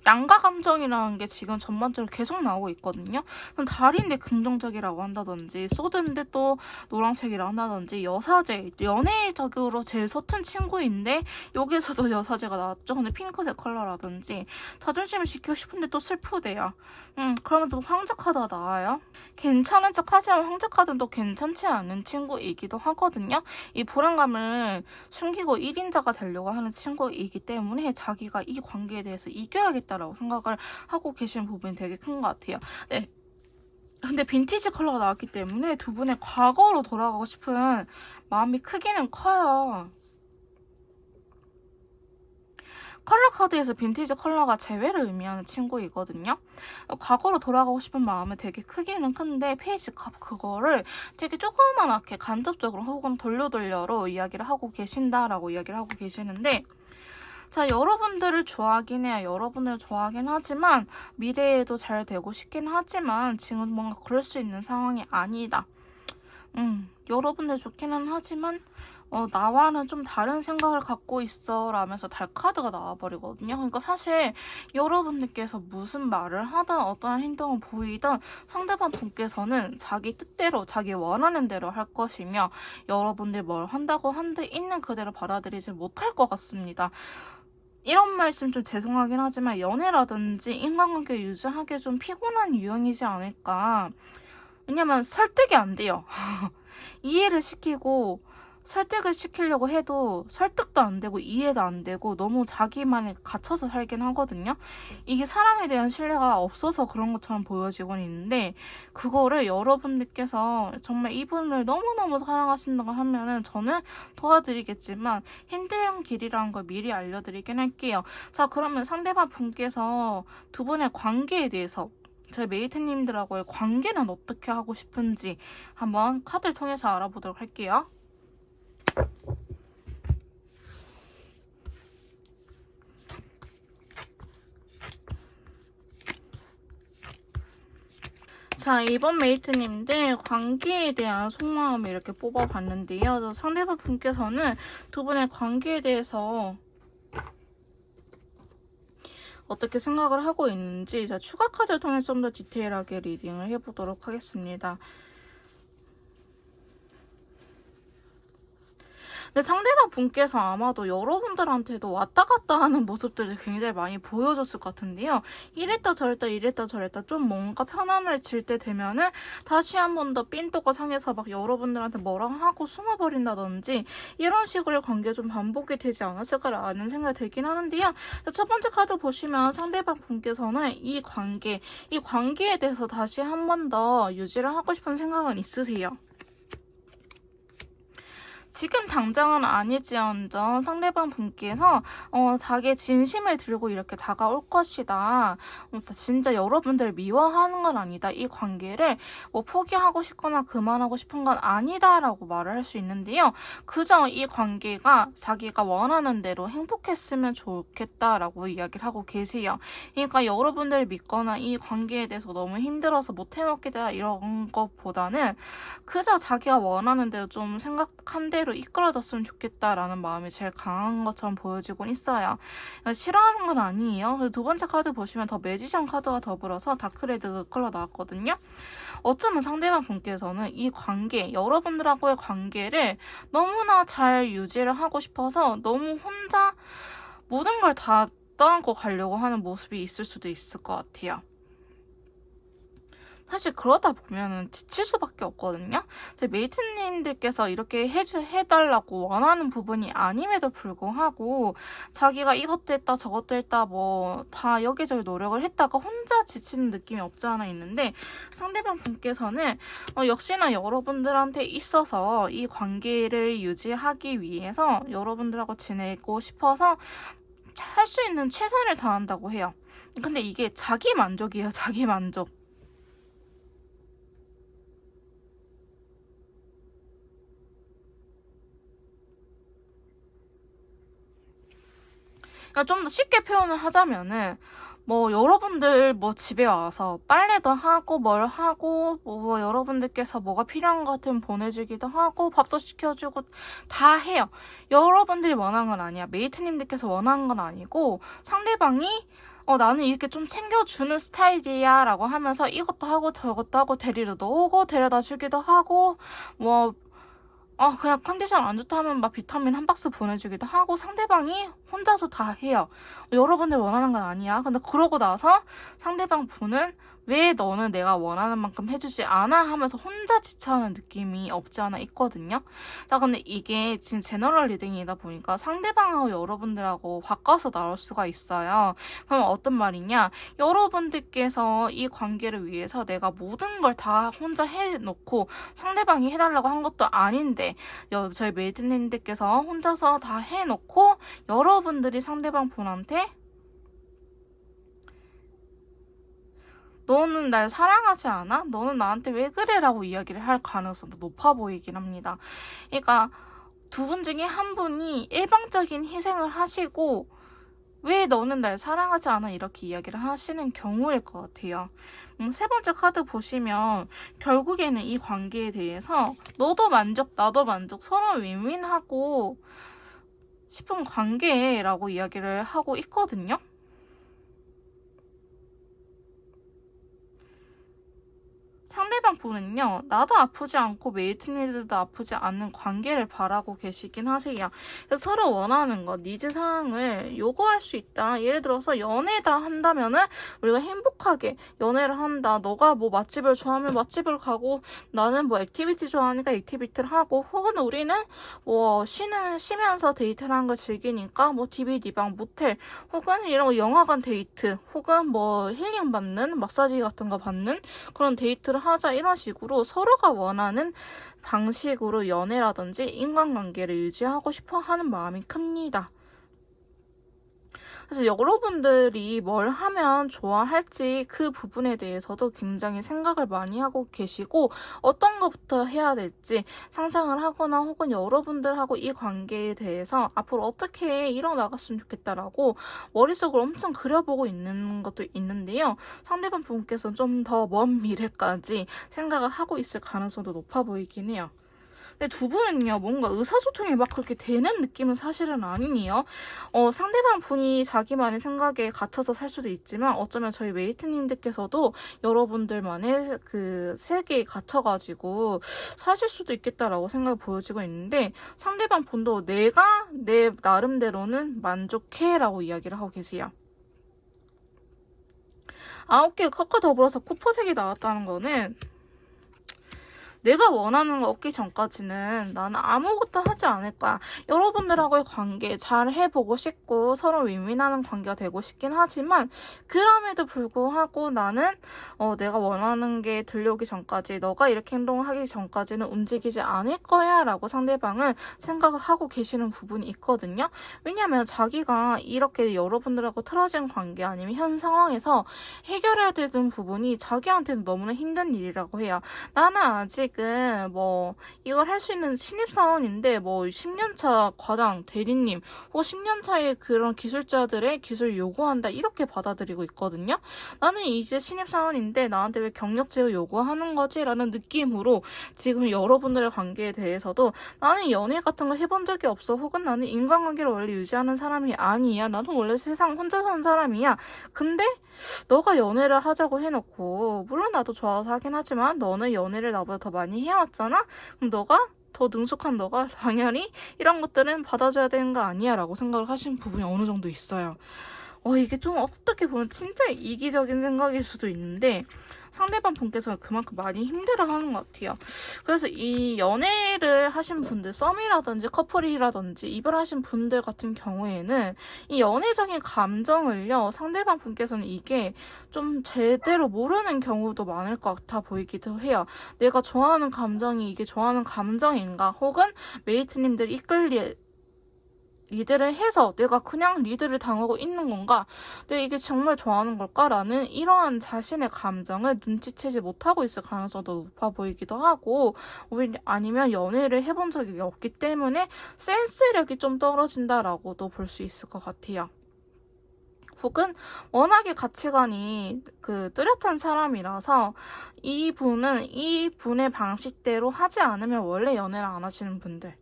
Speaker 1: 양가 감정이라는 게 지금 전반적으로 계속 나오고 있거든요. 달인데 긍정적이라고 한다든지, 소드인데 또 노란색이라고 한다든지, 여사제, 연애적으로 제일 서툰 친구인데 여기에서도 여사제가 나왔죠. 근데 핑크색 컬러라든지, 자존심을 지키고 싶은데 또 슬프대요. 그러면 또 황제 카드가 나와요. 괜찮은 척 하지만 황제 카드는 또 괜찮지 않은 친구이기도 하거든요. 이 불안감을 숨기고 1인자가 되려고 하는 친구이기 때문에 자기가 이 관계에 대해서 이겨야겠다라고 생각을 하고 계시는 부분이 되게 큰 것 같아요. 네. 근데 빈티지 컬러가 나왔기 때문에 두 분의 과거로 돌아가고 싶은 마음이 크기는 커요. 컬러 카드에서 빈티지 컬러가 재회를 의미하는 친구이거든요. 과거로 돌아가고 싶은 마음은 되게 크기는 큰데 페이지 값 그거를 되게 조그맣게 간접적으로 혹은 돌려로 이야기를 하고 계신다라고 이야기를 하고 계시는데, 자, 여러분들을 좋아하긴 해요. 여러분을 좋아하긴 하지만 미래에도 잘 되고 싶긴 하지만 지금 뭔가 그럴 수 있는 상황이 아니다. 여러분들 좋기는 하지만 나와는 좀 다른 생각을 갖고 있어 라면서 달 카드가 나와버리거든요. 그러니까 사실 여러분들께서 무슨 말을 하든 어떤 행동을 보이든 상대방 분께서는 자기 뜻대로 자기 원하는 대로 할 것이며 여러분들 뭘 한다고 한들 있는 그대로 받아들이지 못할 것 같습니다. 이런 말씀 좀 죄송하긴 하지만 연애라든지 인간관계 유지하기 좀 피곤한 유형이지 않을까. 왜냐면 설득이 안 돼요. 이해를 시키고 설득을 시키려고 해도 설득도 안 되고 이해도 안 되고 너무 자기만에 갇혀서 살긴 하거든요. 이게 사람에 대한 신뢰가 없어서 그런 것처럼 보여지곤 있는데, 그거를 여러분들께서 정말 이분을 너무너무 사랑하신다고 하면은 저는 도와드리겠지만 힘든 길이라는 걸 미리 알려드리긴 할게요. 자, 그러면 상대방 분께서 두 분의 관계에 대해서 제 메이트님들하고의 관계는 어떻게 하고 싶은지 한번 카드를 통해서 알아보도록 할게요. 자, 이번 메이트님들 관계에 대한 속마음을 이렇게 뽑아봤는데요. 상대방 분께서는 두 분의 관계에 대해서 어떻게 생각을 하고 있는지, 자, 추가 카드를 통해 좀 더 디테일하게 리딩을 해보도록 하겠습니다. 근데 상대방 분께서 아마도 여러분들한테도 왔다 갔다 하는 모습들을 굉장히 많이 보여줬을 것 같은데요. 이랬다 저랬다 이랬다 저랬다 좀 뭔가 편안을 질 때 되면은 다시 한 번 더 삔또가 상해서 막 여러분들한테 뭐랑 하고 숨어버린다든지 이런 식으로 관계 좀 반복이 되지 않았을까라는 생각이 들긴 하는데요. 첫 번째 카드 보시면 상대방 분께서는 이 관계에 대해서 다시 한 번 더 유지를 하고 싶은 생각은 있으세요. 지금 당장은 아니지언정 상대방 분께서 자기의 진심을 들고 이렇게 다가올 것이다. 진짜 여러분들 미워하는 건 아니다. 이 관계를 뭐 포기하고 싶거나 그만하고 싶은 건 아니다라고 말을 할 수 있는데요. 그저 이 관계가 자기가 원하는 대로 행복했으면 좋겠다라고 이야기를 하고 계세요. 그러니까 여러분들 믿거나 이 관계에 대해서 너무 힘들어서 못 해먹겠다 이런 것보다는 그저 자기가 원하는 대로 좀 생각한 대로 이끌어졌으면 좋겠다라는 마음이 제일 강한 것처럼 보여지곤 있어요. 싫어하는 건 아니에요. 두 번째 카드 보시면 더 매지션 카드와 더불어서 다크레드 컬러 나왔거든요. 어쩌면 상대방 분께서는 이 관계, 여러분들하고의 관계를 너무나 잘 유지를 하고 싶어서 너무 혼자 모든 걸 다 떠안고 가려고 하는 모습이 있을 수도 있을 것 같아요. 사실 그러다 보면은 지칠 수밖에 없거든요. 제 메이트님들께서 이렇게 해달라고 원하는 부분이 아님에도 불구하고 자기가 이것도 했다 저것도 했다 뭐 다 여기저기 노력을 했다가 혼자 지치는 느낌이 없지 않아 있는데, 상대방 분께서는 역시나 여러분들한테 있어서 이 관계를 유지하기 위해서 여러분들하고 지내고 싶어서 할 수 있는 최선을 다한다고 해요. 근데 이게 자기 만족이에요. 자기 만족. 그러니까 좀 더 쉽게 표현을 하자면은 뭐 여러분들 뭐 집에 와서 빨래도 하고 뭘 하고 뭐 여러분들께서 뭐가 필요한 것 같으면 보내주기도 하고 밥도 시켜주고 다 해요. 여러분들이 원하는 건 아니야. 메이트님들께서 원하는 건 아니고 상대방이 나는 이렇게 좀 챙겨주는 스타일이야 라고 하면서 이것도 하고 저것도 하고 데리러도 오고 데려다 주기도 하고 뭐 그냥 컨디션 안 좋다 하면 막 비타민 한 박스 보내주기도 하고 상대방이 혼자서 다 해요. 여러분들 원하는 건 아니야. 근데 그러고 나서 상대방 분은 왜 너는 내가 원하는 만큼 해주지 않아? 하면서 혼자 지쳐하는 느낌이 없지 않아 있거든요. 자, 근데 이게 지금 제너럴 리딩이다 보니까 상대방하고 여러분들하고 바꿔서 나올 수가 있어요. 그럼 어떤 말이냐? 여러분들께서 이 관계를 위해서 내가 모든 걸 다 혼자 해놓고 상대방이 해달라고 한 것도 아닌데 저희 메이드님들께서 혼자서 다 해놓고 여러분들이 상대방 분한테 너는 날 사랑하지 않아? 너는 나한테 왜 그래? 라고 이야기를 할 가능성도 높아 보이긴 합니다. 그러니까 두 분 중에 한 분이 일방적인 희생을 하시고 왜 너는 날 사랑하지 않아? 이렇게 이야기를 하시는 경우일 것 같아요. 세 번째 카드 보시면 결국에는 이 관계에 대해서 너도 만족, 나도 만족, 서로 윈윈하고 싶은 관계라고 이야기를 하고 있거든요. 상대방 분은요, 나도 아프지 않고 메이트님들도 아프지 않는 관계를 바라고 계시긴 하세요. 그래서 서로 원하는 것, 니즈 사항을 요구할 수 있다. 예를 들어서 연애다 한다면은 우리가 행복하게 연애를 한다. 너가 뭐 맛집을 좋아하면 맛집을 가고 나는 뭐 액티비티 좋아하니까 액티비티를 하고 혹은 우리는 뭐 쉬면서 데이트를 하는 걸 즐기니까 뭐 DVD방, 모텔 혹은 이런 영화관 데이트 혹은 뭐 힐링 받는 마사지 같은 거 받는 그런 데이트를 하자 이런 식으로 서로가 원하는 방식으로 연애라든지 인간관계를 유지하고 싶어 하는 마음이 큽니다. 그래서 여러분들이 뭘 하면 좋아할지 그 부분에 대해서도 굉장히 생각을 많이 하고 계시고 어떤 것부터 해야 될지 상상을 하거나 혹은 여러분들하고 이 관계에 대해서 앞으로 어떻게 이뤄나갔으면 좋겠다라고 머릿속으로 엄청 그려보고 있는 것도 있는데요. 상대방 분께서는 좀 더 먼 미래까지 생각을 하고 있을 가능성도 높아 보이긴 해요. 근데 두 분은요, 뭔가 의사소통이 막 그렇게 되는 느낌은 사실은 아니에요. 상대방 분이 자기만의 생각에 갇혀서 살 수도 있지만 어쩌면 저희 웨이트님들께서도 여러분들만의 그 세계에 갇혀가지고 사실 수도 있겠다라고 생각이 보여지고 있는데 상대방 분도 내가 내 나름대로는 만족해라고 이야기를 하고 계세요. 9개 컵과 더불어서 쿠퍼색이 나왔다는 거는 내가 원하는 거 얻기 전까지는 나는 아무것도 하지 않을 거야. 여러분들하고의 관계 잘 해보고 싶고 서로 윈윈하는 관계가 되고 싶긴 하지만 그럼에도 불구하고 나는 내가 원하는 게 들려오기 전까지 너가 이렇게 행동을 하기 전까지는 움직이지 않을 거야 라고 상대방은 생각을 하고 계시는 부분이 있거든요. 왜냐하면 자기가 이렇게 여러분들하고 틀어진 관계 아니면 현 상황에서 해결해야 되는 부분이 자기한테는 너무나 힘든 일이라고 해요. 나는 아직은 뭐 이걸 할 수 있는 신입사원인데 뭐 10년차 과장, 대리님 혹은 10년차의 그런 기술자들의 기술을 요구한다 이렇게 받아들이고 있거든요. 나는 이제 신입사원인데 나한테 왜 경력직을 요구하는 거지? 라는 느낌으로 지금 여러분들의 관계에 대해서도 나는 연애 같은 거 해본 적이 없어 혹은 나는 인간관계를 원래 유지하는 사람이 아니야. 나는 원래 세상 혼자 사는 사람이야. 근데 너가 연애를 하자고 해놓고 물론 나도 좋아서 하긴 하지만 너는 연애를 나보다 더 많이 해왔잖아? 그럼 너가 더 능숙한 너가 당연히 이런 것들은 받아줘야 되는 거 아니야 라고 생각을 하시는 부분이 어느 정도 있어요. 이게 좀 어떻게 보면 진짜 이기적인 생각일 수도 있는데 상대방 분께서 그만큼 많이 힘들어하는 것 같아요. 그래서 이 연애를 하신 분들, 썸이라든지 커플이라든지 이별하신 분들 같은 경우에는 이 연애적인 감정을요, 상대방 분께서는 이게 좀 제대로 모르는 경우도 많을 것 같아 보이기도 해요. 내가 좋아하는 감정이 이게 좋아하는 감정인가? 혹은 메이트님들이 리드를 해서 내가 그냥 리드를 당하고 있는 건가? 내가 이게 정말 좋아하는 걸까라는 이러한 자신의 감정을 눈치채지 못하고 있을 가능성도 높아 보이기도 하고 아니면 연애를 해본 적이 없기 때문에 센스력이 좀 떨어진다라고도 볼 수 있을 것 같아요. 혹은 워낙에 가치관이 뚜렷한 사람이라서 이분은 이분의 방식대로 하지 않으면 원래 연애를 안 하시는 분들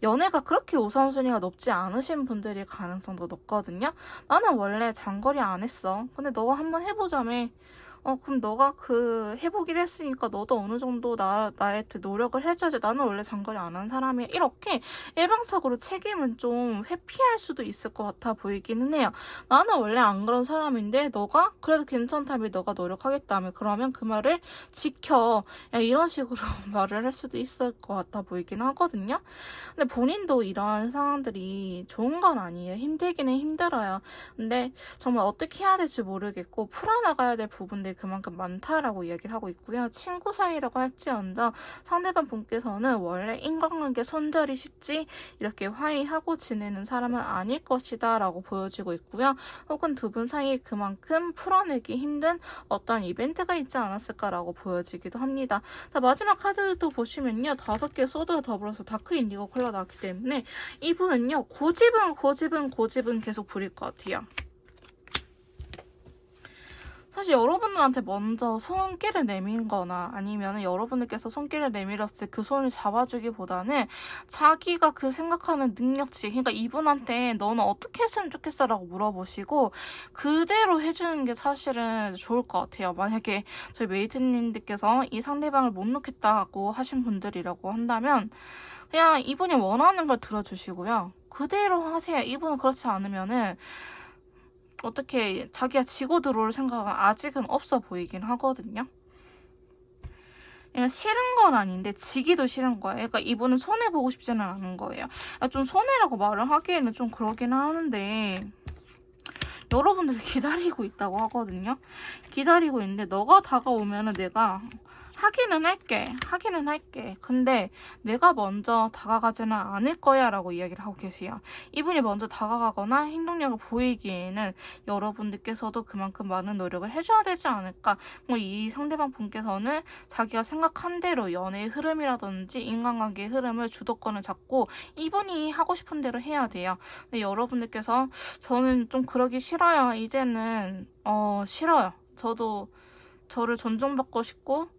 Speaker 1: 연애가 그렇게 우선순위가 높지 않으신 분들이 가능성도 높거든요. 나는 원래 장거리 안 했어. 근데 너가 한번 해보자며. 그럼 너가 해보기로 했으니까 너도 어느 정도 나한테 노력을 해줘야지. 나는 원래 장거리 안 한 사람이야. 이렇게 일방적으로 책임은 좀 회피할 수도 있을 것 같아 보이기는 해요. 나는 원래 안 그런 사람인데 너가 그래도 괜찮다며 너가 노력하겠다며 그러면 그 말을 지켜. 야, 이런 식으로 말을 할 수도 있을 것 같아 보이긴 하거든요. 근데 본인도 이런 상황들이 좋은 건 아니에요. 힘들기는 힘들어요. 근데 정말 어떻게 해야 될지 모르겠고 풀어나가야 될 부분들이 그만큼 많다라고 이야기를 하고 있고요. 친구 사이라고 할지언정 상대방 분께서는 원래 인간관계 손절이 쉽지 이렇게 화해하고 지내는 사람은 아닐 것이다 라고 보여지고 있고요. 혹은 두 분 사이에 그만큼 풀어내기 힘든 어떤 이벤트가 있지 않았을까라고 보여지기도 합니다. 자, 마지막 카드도 보시면요. 5개 소드와 더불어서 다크 인디고 컬러 나왔기 때문에 이분은요. 고집은 계속 부릴 것 같아요. 사실 여러분들한테 먼저 손길을 내밀거나 아니면 여러분들께서 손길을 내밀었을 때 그 손을 잡아주기보다는 자기가 그 생각하는 능력치, 그러니까 이분한테 너는 어떻게 했으면 좋겠어 라고 물어보시고 그대로 해주는 게 사실은 좋을 것 같아요. 만약에 저희 메이트님들께서 이 상대방을 못 놓겠다고 하신 분들이라고 한다면 그냥 이분이 원하는 걸 들어주시고요. 그대로 하세요. 이분은 그렇지 않으면은 어떻게 자기가 지고 들어올 생각은 아직은 없어 보이긴 하거든요. 그러니까 싫은 건 아닌데 지기도 싫은 거예요. 그러니까 이분은 손해보고 싶지는 않은 거예요. 좀 손해라고 말을 하기에는 좀 그러긴 하는데 여러분들이 기다리고 있다고 하거든요. 기다리고 있는데 너가 다가오면은 내가 하기는 할게. 근데 내가 먼저 다가가지는 않을 거야 라고 이야기를 하고 계세요. 이분이 먼저 다가가거나 행동력을 보이기에는 여러분들께서도 그만큼 많은 노력을 해줘야 되지 않을까. 이 상대방 분께서는 자기가 생각한 대로 연애의 흐름이라든지 인간관계의 흐름을 주도권을 잡고 이분이 하고 싶은 대로 해야 돼요. 근데 여러분들께서 저는 좀 그러기 싫어요. 이제는 싫어요. 저도 저를 존중받고 싶고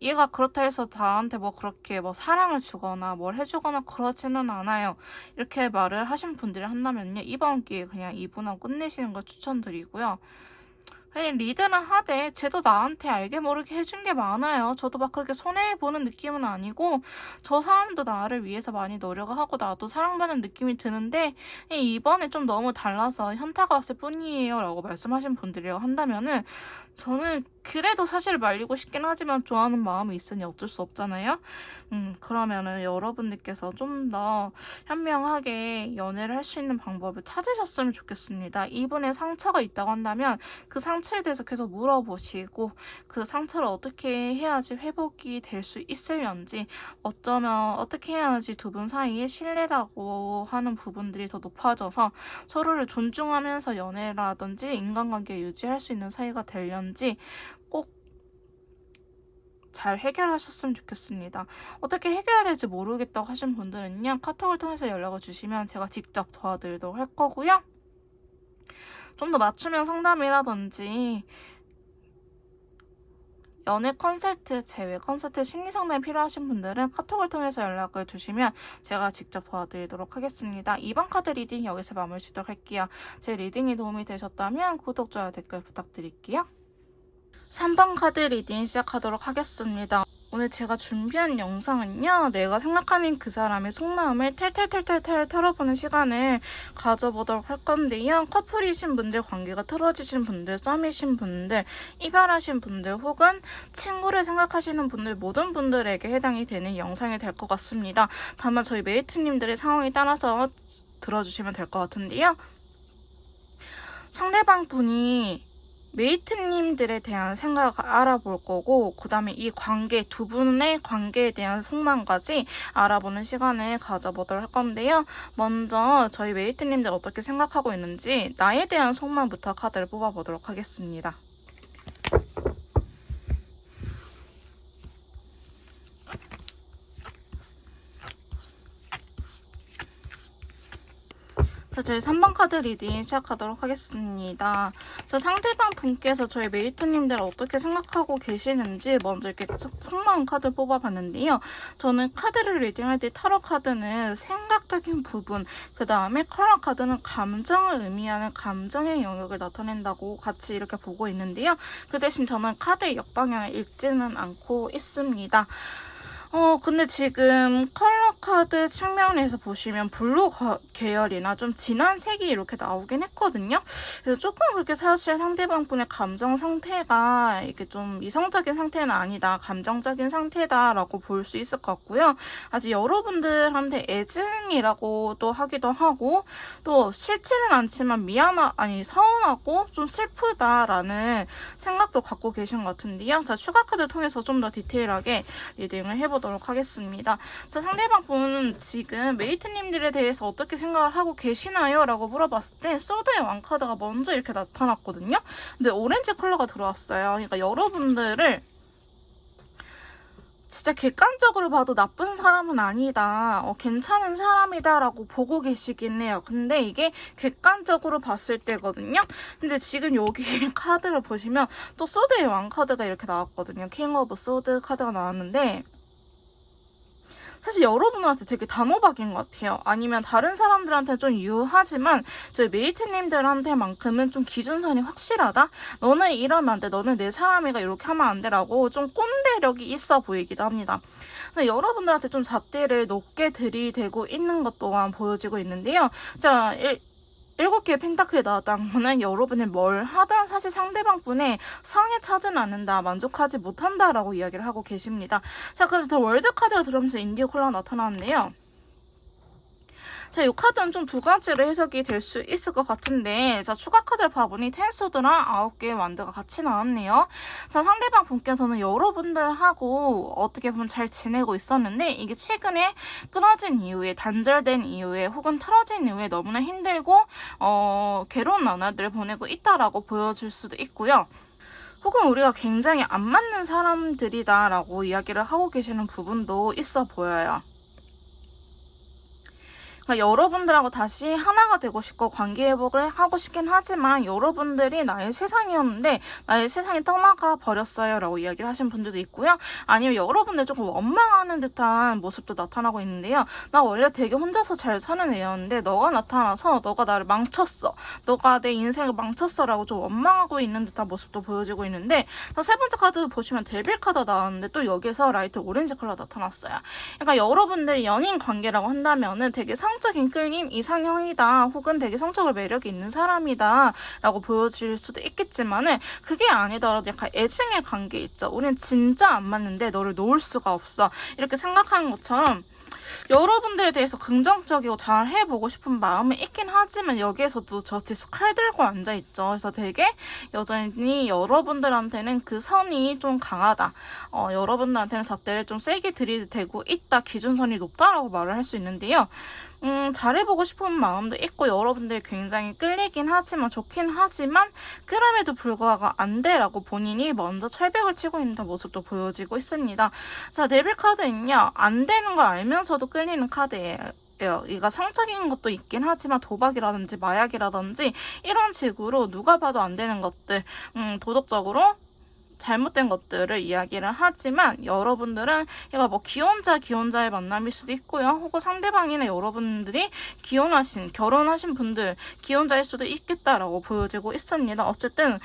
Speaker 1: 얘가 그렇다 해서 나한테 그렇게 사랑을 주거나 뭘 해주거나 그러지는 않아요. 이렇게 말을 하신 분들이 한다면요. 이번 기회에 그냥 이분하고 끝내시는 걸 추천드리고요. 아니, 리드는 하되 쟤도 나한테 알게 모르게 해준 게 많아요. 저도 그렇게 손해보는 느낌은 아니고 저 사람도 나를 위해서 많이 노력을 하고 나도 사랑받는 느낌이 드는데 이번에 좀 너무 달라서 현타가 왔을 뿐이에요 라고 말씀하신 분들이라고 한다면은 저는 그래도 사실 말리고 싶긴 하지만 좋아하는 마음이 있으니 어쩔 수 없잖아요. 그러면은 여러분들께서 좀 더 현명하게 연애를 할 수 있는 방법을 찾으셨으면 좋겠습니다. 이분의 상처가 있다고 한다면 그 상처에 대해서 계속 물어보시고 그 상처를 어떻게 해야지 회복이 될 수 있을런지 어쩌면 어떻게 해야지 두 분 사이에 신뢰라고 하는 부분들이 더 높아져서 서로를 존중하면서 연애라든지 인간관계 유지할 수 있는 사이가 되려는지 꼭 잘 해결하셨으면 좋겠습니다. 어떻게 해결해야 될지 모르겠다고 하신 분들은요. 카톡을 통해서 연락을 주시면 제가 직접 도와드리도록 할 거고요. 좀 더 맞춤형 상담이라든지 연애 컨설트, 재회 컨설트, 심리 상담이 필요하신 분들은 카톡을 통해서 연락을 주시면 제가 직접 도와드리도록 하겠습니다. 2번 카드 리딩 여기서 마무리 짓도록 할게요. 제 리딩이 도움이 되셨다면 구독, 좋아요, 댓글 부탁드릴게요. 3번 카드 리딩 시작하도록 하겠습니다. 오늘 제가 준비한 영상은요. 내가 생각하는 그 사람의 속마음을 탈탈 털어보는 시간을 가져보도록 할 건데요. 커플이신 분들, 관계가 틀어지신 분들, 썸이신 분들, 이별하신 분들 혹은 친구를 생각하시는 분들 모든 분들에게 해당이 되는 영상이 될 것 같습니다. 다만 저희 메이트님들의 상황에 따라서 들어주시면 될 것 같은데요. 상대방 분이 메이트님들에 대한 생각을 알아볼 거고 그 다음에 이 관계, 두 분의 관계에 대한 속마음까지 알아보는 시간을 가져보도록 할 건데요. 먼저 저희 메이트님들 어떻게 생각하고 있는지 나에 대한 속마음부터 카드를 뽑아보도록 하겠습니다. 저희 3번 카드 리딩 시작하도록 하겠습니다. 자, 상대방 분께서 저희 메이트님들 어떻게 생각하고 계시는지 먼저 이렇게 속마음 카드 뽑아봤는데요. 저는 카드를 리딩할 때 타로 카드는 생각적인 부분, 그 다음에 컬러 카드는 감정을 의미하는 감정의 영역을 나타낸다고 같이 이렇게 보고 있는데요. 그 대신 저는 카드의 역방향을 읽지는 않고 있습니다. 근데 지금 컬러 카드 측면에서 보시면 블루 계열이나 좀 진한 색이 이렇게 나오긴 했거든요. 그래서 조금 그렇게 사실 상대방 분의 감정 상태가 이렇게 좀 이성적인 상태는 아니다, 감정적인 상태다라고 볼 수 있을 것 같고요. 아직 여러분들한테 애증이라고도 하기도 하고, 또 싫지는 않지만 서운하고 좀 슬프다라는 생각도 갖고 계신 것 같은데요. 자, 추가 카드 통해서 좀 더 디테일하게 리딩을 해보도록 하겠습니다. 자, 상대방 분 지금 메이트님들에 대해서 어떻게 생각을 하고 계시나요? 라고 물어봤을 때 소드의 왕카드가 먼저 이렇게 나타났거든요. 근데 오렌지 컬러가 들어왔어요. 그러니까 여러분들을 진짜 객관적으로 봐도 나쁜 사람은 아니다, 괜찮은 사람이다 라고 보고 계시긴 해요. 근데 이게 객관적으로 봤을 때거든요. 근데 지금 여기 카드를 보시면 또 소드의 왕 카드가 이렇게 나왔거든요. 킹 오브 소드 카드가 나왔는데, 사실 여러분한테 되게 단호박인 것 같아요. 아니면 다른 사람들한테 좀 유하지만 저희 메이트님들한테만큼은 좀 기준선이 확실하다? 너는 이러면 안 돼, 너는 내 사람이가 이렇게 하면 안 돼라고 좀 꼰대력이 있어 보이기도 합니다. 그래서 여러분들한테 좀 잣대를 높게 들이대고 있는 것 또한 보여지고 있는데요. 자, 7개의 펜타클이 나왔다는 거는 여러분이 뭘 하든 사실 상대방 분의 성에 차지는 않는다, 만족하지 못한다라고 이야기를 하고 계십니다. 자, 그래서 더 월드 카드가 들어오면서 인디오 컬러가 나타나는데요. 자, 이 카드는 좀 두 가지로 해석이 될 수 있을 것 같은데, 자, 추가 카드를 봐보니 텐소드랑 9개의 완드가 같이 나왔네요. 자, 상대방 분께서는 여러분들하고 어떻게 보면 잘 지내고 있었는데, 이게 최근에 끊어진 이후에, 단절된 이후에, 혹은 틀어진 이후에 너무나 힘들고 괴로운 나날들을 보내고 있다라고 보여줄 수도 있고요. 혹은 우리가 굉장히 안 맞는 사람들이다라고 이야기를 하고 계시는 부분도 있어 보여요. 그러니까 여러분들하고 다시 하나가 되고 싶고 관계 회복을 하고 싶긴 하지만 여러분들이 나의 세상이었는데 나의 세상이 떠나가 버렸어요 라고 이야기를 하신 분들도 있고요. 아니면 여러분들 조금 원망하는 듯한 모습도 나타나고 있는데요. 나 원래 되게 혼자서 잘 사는 애였는데 너가 나타나서 너가 나를 망쳤어, 너가 내 인생을 망쳤어 라고 좀 원망하고 있는 듯한 모습도 보여지고 있는데, 세 번째 카드 보시면 데빌 카드 나왔는데 또 여기서 라이트 오렌지 컬러 나타났어요. 그러니까 여러분들이 연인 관계라고 한다면은 되게 성적인 끌림 이상형이다, 혹은 되게 성적으로 매력이 있는 사람이다 라고 보여질 수도 있겠지만은, 그게 아니더라도 약간 애증의 관계 있죠. 우린 진짜 안 맞는데 너를 놓을 수가 없어, 이렇게 생각하는 것처럼 여러분들에 대해서 긍정적이고 잘 해보고 싶은 마음은 있긴 하지만 여기에서도 저스티스 칼 들고 앉아있죠. 그래서 되게 여전히 여러분들한테는 그 선이 좀 강하다, 여러분들한테는 잣대를 좀 세게 들이대고 있다, 기준선이 높다라고 말을 할 수 있는데요. 잘해보고 싶은 마음도 있고 여러분들이 굉장히 끌리긴 하지만, 좋긴 하지만 그럼에도 불구하고 안 돼라고 본인이 먼저 철벽을 치고 있는 모습도 보여지고 있습니다. 자, 데빌 카드는요, 안 되는 걸 알면서도 끌리는 카드예요. 이가 성적인 것도 있긴 하지만 도박이라든지 마약이라든지 이런 식으로 누가 봐도 안 되는 것들, 도덕적으로 잘못된 것들을 이야기를 하지만 여러분들은 얘가 뭐 기혼자의 만남일 수도 있고요. 혹은 상대방이나 여러분들이 결혼하신 분들, 기혼자일 수도 있겠다라고 보여지고 있습니다. 어쨌든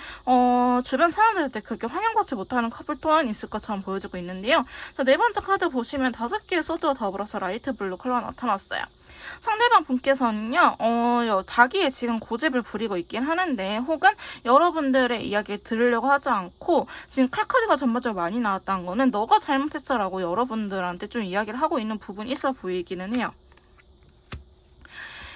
Speaker 1: 주변 사람들한테 그렇게 환영받지 못하는 커플 또한 있을 것처럼 보여지고 있는데요. 자, 네 번째 카드 보시면 5개의 소드와 더불어서 라이트 블루 컬러가 나타났어요. 상대방 분께서는요, 자기의 지금 고집을 부리고 있긴 하는데, 혹은 여러분들의 이야기를 들으려고 하지 않고 지금 칼카드가 전반적으로 많이 나왔다는 거는 너가 잘못했어 라고 여러분들한테 좀 이야기를 하고 있는 부분이 있어 보이기는 해요.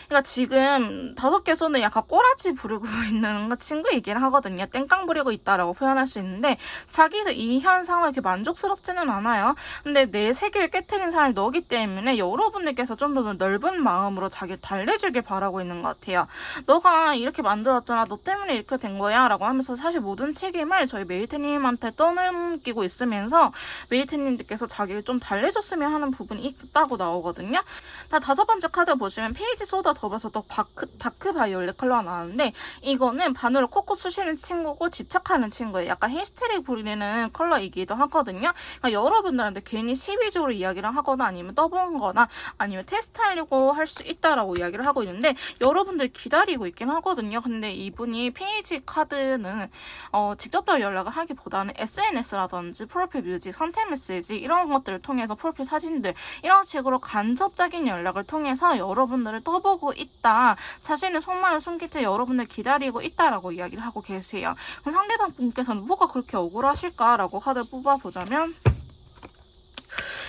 Speaker 1: 그러니까 지금 5개 손은 약간 꼬라지 부리고 있는 친구이긴 하거든요. 땡깡 부리고 있다라고 표현할 수 있는데, 자기도 이 현상을 이렇게 만족스럽지는 않아요. 근데 내 세계를 깨트린 사람이 너기 때문에 여러분들께서 좀 더 넓은 마음으로 자기를 달래주길 바라고 있는 것 같아요. 너가 이렇게 만들었잖아, 너 때문에 이렇게 된 거야 라고 하면서 사실 모든 책임을 저희 메이트님한테 떠넘기고 있으면서 메이트님들께서 자기를 좀 달래줬으면 하는 부분이 있다고 나오거든요. 자, 5번째 카드 보시면 페이지 소다 더블어서 또 다크 바이올렛 컬러가 나왔는데 이거는 바늘을 콕콕 쑤시는 친구고 집착하는 친구예요. 약간 히스테릭 부리는 컬러이기도 하거든요. 그러니까 여러분들한테 괜히 시비적으로 이야기를 하거나 아니면 떠보는 거나 아니면 테스트하려고 할 수 있다라고 이야기를 하고 있는데 여러분들 기다리고 있긴 하거든요. 근데 이분이 페이지 카드는 직접적으로 연락을 하기보다는 SNS라든지 프로필 뮤직, 선택 메시지 이런 것들을 통해서 프로필 사진들 이런 식으로 간접적인 연락을 통해서 여러분들을 떠보고 있다. 자신의 속마음을 숨길 때 여러분들 기다리고 있다라고 이야기를 하고 계세요. 그럼 상대방 분께서는 뭐가 그렇게 억울하실까라고 카드를 뽑아보자면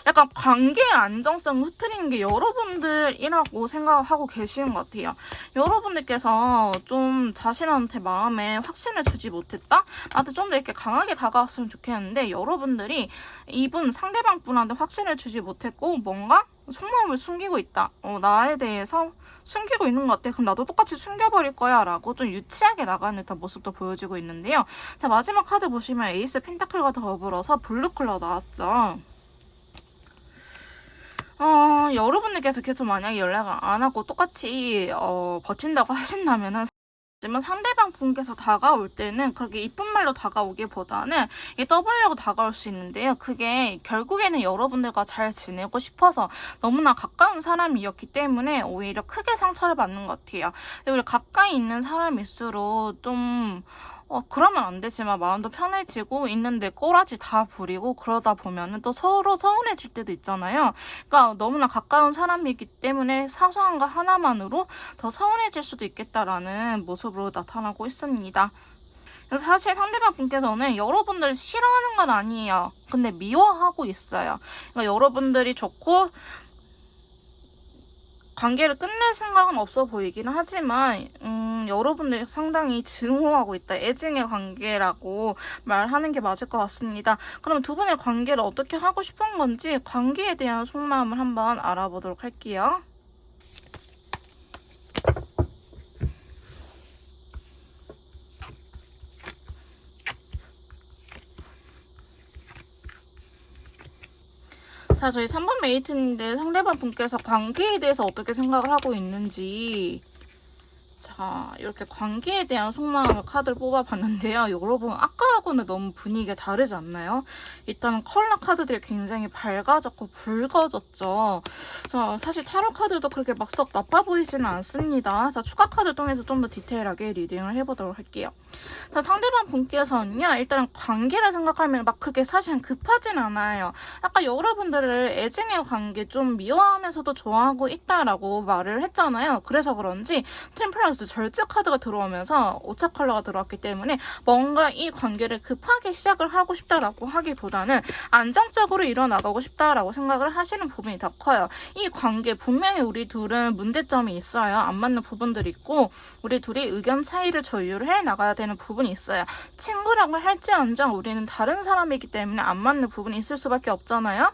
Speaker 1: 약간 관계의 안정성을 흐트리는 게 여러분들이라고 생각하고 계시는 것 같아요. 여러분들께서 좀 자신한테 마음에 확신을 주지 못했다? 나한테 좀 더 이렇게 강하게 다가왔으면 좋겠는데 여러분들이 이분 상대방 분한테 확신을 주지 못했고 뭔가 속마음을 숨기고 있다. 나에 대해서 숨기고 있는 것 같아. 그럼 나도 똑같이 숨겨버릴 거야 라고 좀 유치하게 나가는 듯한 모습도 보여지고 있는데요. 자, 마지막 카드 보시면 에이스 펜타클과 더불어서 블루 컬러 나왔죠. 여러분들께서 계속 만약에 연락을 안 하고 똑같이 버틴다고 하신다면은 하지만 상대방 분께서 다가올 때는 그렇게 이쁜 말로 다가오기보다는 떠보려고 다가올 수 있는데요. 그게 결국에는 여러분들과 잘 지내고 싶어서 너무나 가까운 사람이었기 때문에 오히려 크게 상처를 받는 것 같아요. 그리고 가까이 있는 사람일수록 좀 그러면 안 되지만 마음도 편해지고 있는데 꼬라지 다 부리고 그러다 보면은 또 서로 서운해질 때도 있잖아요. 그러니까 너무나 가까운 사람이기 때문에 사소한 거 하나만으로 더 서운해질 수도 있겠다라는 모습으로 나타나고 있습니다. 사실 상대방 분께서는 여러분들 싫어하는 건 아니에요. 근데 미워하고 있어요. 그러니까 여러분들이 좋고 관계를 끝낼 생각은 없어 보이기는 하지만 여러분들 상당히 증오하고 있다. 애증의 관계라고 말하는 게 맞을 것 같습니다. 그럼 두 분의 관계를 어떻게 하고 싶은 건지 관계에 대한 속마음을 한번 알아보도록 할게요. 자, 저희 3번 메이트인데 상대방 분께서 관계에 대해서 어떻게 생각을 하고 있는지 자, 이렇게 관계에 대한 속마음을 카드를 뽑아봤는데요. 여러분 아까하고는 너무 분위기가 다르지 않나요? 일단은 컬러 카드들이 굉장히 밝아졌고 붉어졌죠. 자, 사실 타로 카드도 그렇게 막 썩 나빠 보이지는 않습니다. 자, 추가 카드 통해서 좀 더 디테일하게 리딩을 해보도록 할게요. 자, 상대방 분께서는요. 일단 관계를 생각하면 막 그렇게 사실은 급하진 않아요. 아까 여러분들을 애증의 관계 좀 미워하면서도 좋아하고 있다라고 말을 했잖아요. 그래서 그런지 템플러스 절제 카드가 들어오면서 오차 컬러가 들어왔기 때문에 뭔가 이 관계를 급하게 시작을 하고 싶다라고 하기보다는 안정적으로 이뤄나가고 싶다라고 생각을 하시는 부분이 더 커요. 이 관계 분명히 우리 둘은 문제점이 있어요. 안 맞는 부분들이 있고 우리 둘이 의견 차이를 조율을 해 나가야 되는 부분이 있어요. 친구라고 할지언정 우리는 다른 사람이기 때문에 안 맞는 부분이 있을 수밖에 없잖아요.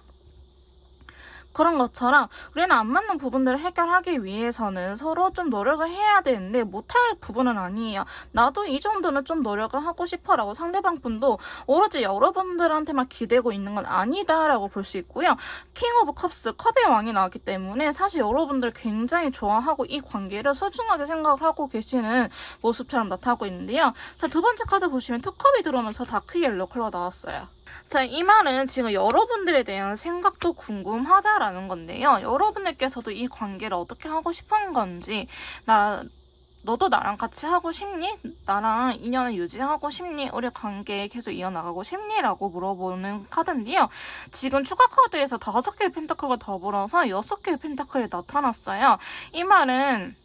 Speaker 1: 그런 것처럼 우리는 안 맞는 부분들을 해결하기 위해서는 서로 좀 노력을 해야 되는데 못할 부분은 아니에요. 나도 이 정도는 좀 노력을 하고 싶어라고 상대방 분도 오로지 여러분들한테만 기대고 있는 건 아니다라고 볼 수 있고요. 킹 오브 컵스, 컵의 왕이 나왔기 때문에 사실 여러분들 굉장히 좋아하고 이 관계를 소중하게 생각을 하고 계시는 모습처럼 나타나고 있는데요. 자, 두 번째 카드 보시면 투컵이 들어오면서 다크 옐로우 컬러가 나왔어요. 자, 이 말은 지금 여러분들에 대한 생각도 궁금하다라는 건데요. 여러분들께서도 이 관계를 어떻게 하고 싶은 건지, 너도 나랑 같이 하고 싶니? 나랑 인연을 유지하고 싶니? 우리 관계 계속 이어나가고 싶니? 라고 물어보는 카드인데요. 지금 추가 카드에서 5개의 펜타클과 더불어서 6개의 펜타클이 나타났어요. 이 말은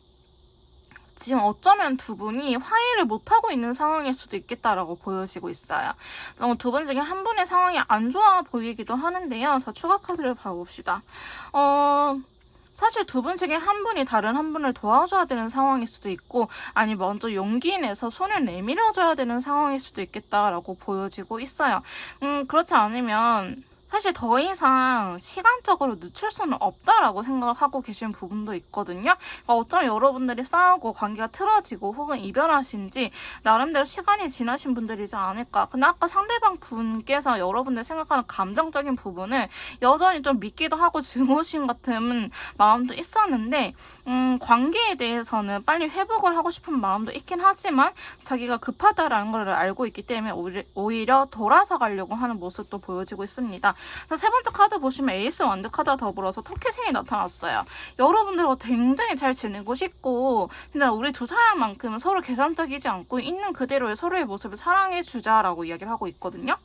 Speaker 1: 지금 어쩌면 두 분이 화해를 못하고 있는 상황일 수도 있겠다라고 보여지고 있어요. 두 분 중에 한 분의 상황이 안 좋아 보이기도 하는데요. 자, 추가 카드를 봐봅시다. 사실 두 분 중에 한 분이 다른 한 분을 도와줘야 되는 상황일 수도 있고 아니 먼저 용기 내서 손을 내밀어줘야 되는 상황일 수도 있겠다라고 보여지고 있어요. 그렇지 않으면 사실 더 이상 시간적으로 늦출 수는 없다라고 생각을 하고 계신 부분도 있거든요. 그러니까 어쩌면 여러분들이 싸우고 관계가 틀어지고 혹은 이별하신 지 나름대로 시간이 지나신 분들이지 않을까. 근데 아까 상대방 분께서 여러분들 생각하는 감정적인 부분을 여전히 좀 믿기도 하고 증오심 같은 마음도 있었는데 관계에 대해서는 빨리 회복을 하고 싶은 마음도 있긴 하지만 자기가 급하다라는 걸 알고 있기 때문에 오히려 돌아서 가려고 하는 모습도 보여지고 있습니다. 세 번째 카드 보시면 에이스 완드 카드와 더불어서 토끼신이 나타났어요. 여러분들과 굉장히 잘 지내고 싶고 진짜 우리 두 사람만큼은 서로 계산적이지 않고 있는 그대로의 서로의 모습을 사랑해주자라고 이야기를 하고 있거든요.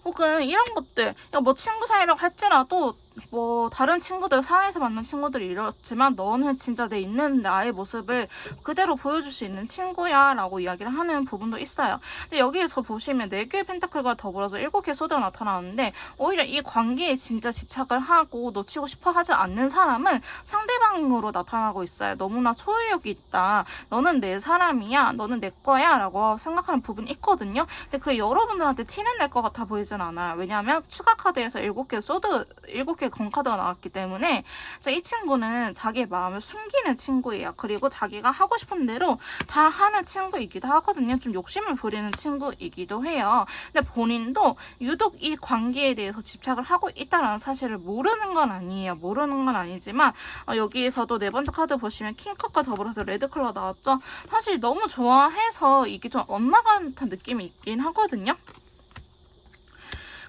Speaker 1: 혹은 이런 것들, 뭐 친구 사이라고 할지라도 뭐 다른 친구들, 사회에서 만난 친구들이 이렇지만 너는 진짜 내 있는 나의 모습을 그대로 보여줄 수 있는 친구야 라고 이야기를 하는 부분도 있어요. 근데 여기에서 보시면 4개의 펜타클과 더불어서 7개의 소드가 나타나는데 오히려 이 관계에 진짜 집착을 하고 놓치고 싶어 하지 않는 사람은 상대방으로 나타나고 있어요. 너무나 소유욕이 있다. 너는 내 사람이야. 너는 내 거야 라고 생각하는 부분이 있거든요. 근데 그 여러분들한테 티는 낼 것 같아 보이진 않아요. 왜냐하면 추가 카드에서 7개 소드, 7개 건카드가 나왔기 때문에 이 친구는 자기의 마음을 숨기는 친구예요. 그리고 자기가 하고 싶은 대로 다 하는 친구이기도 하거든요. 좀 욕심을 부리는 친구이기도 해요. 근데 본인도 유독 이 관계에 대해서 집착을 하고 있다는 사실을 모르는 건 아니에요. 모르는 건 아니지만 여기에서도 4번째 카드 보시면 킹컵과 더불어서 레드 컬러 나왔죠. 사실 너무 좋아해서 이게 좀 엇나간 듯한 느낌이 있긴 하거든요.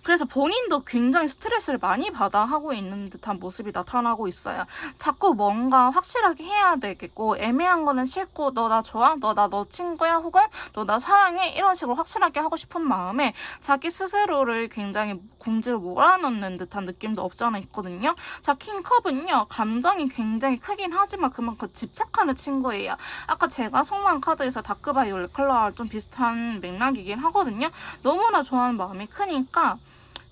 Speaker 1: 그래서 본인도 굉장히 스트레스를 많이 받아 하고 있는 듯한 모습이 나타나고 있어요. 자꾸 뭔가 확실하게 해야 되겠고 애매한 거는 싫고 너 나 좋아? 너 친구야? 혹은 너 나 사랑해? 이런 식으로 확실하게 하고 싶은 마음에 자기 스스로를 굉장히 궁지로 몰아넣는 듯한 느낌도 없지 않아 있거든요. 자, 킹컵은요. 감정이 굉장히 크긴 하지만 그만큼 집착하는 친구예요. 아까 제가 속마음 카드에서 다크바이올렛 컬러와 좀 비슷한 맥락이긴 하거든요. 너무나 좋아하는 마음이 크니까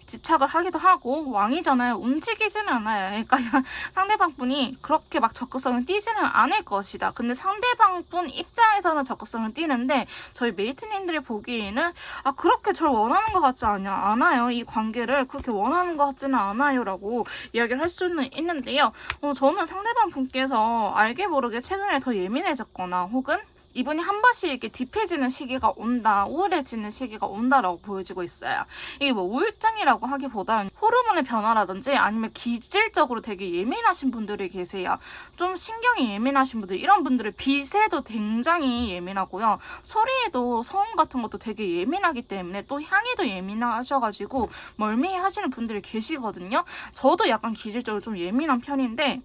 Speaker 1: 집착을 하기도 하고 왕이잖아요. 움직이지는 않아요. 그러니까 상대방 분이 그렇게 막 적극성을 띄지는 않을 것이다. 근데 상대방 분 입장에서는 적극성을 띄는데 저희 메이트님들이 보기에는 그렇게 저를 원하는 것 같지 않아요. 이 관계를 그렇게 원하는 것 같지는 않아요. 라고 이야기를 할 수는 있는데요. 저는 상대방 분께서 알게 모르게 최근에 더 예민해졌거나 혹은 이분이 한 번씩 이렇게 딥해지는 시기가 온다, 우울해지는 시기가 온다라고 보여지고 있어요. 이게 뭐 우울증이라고 하기보다는 호르몬의 변화라든지 아니면 기질적으로 되게 예민하신 분들이 계세요. 좀 신경이 예민하신 분들, 이런 분들은 빛에도 굉장히 예민하고요. 소리에도 소음 같은 것도 되게 예민하기 때문에 또 향에도 예민하셔가지고 멀미해 하시는 분들이 계시거든요. 저도 약간 기질적으로 좀 예민한 편인데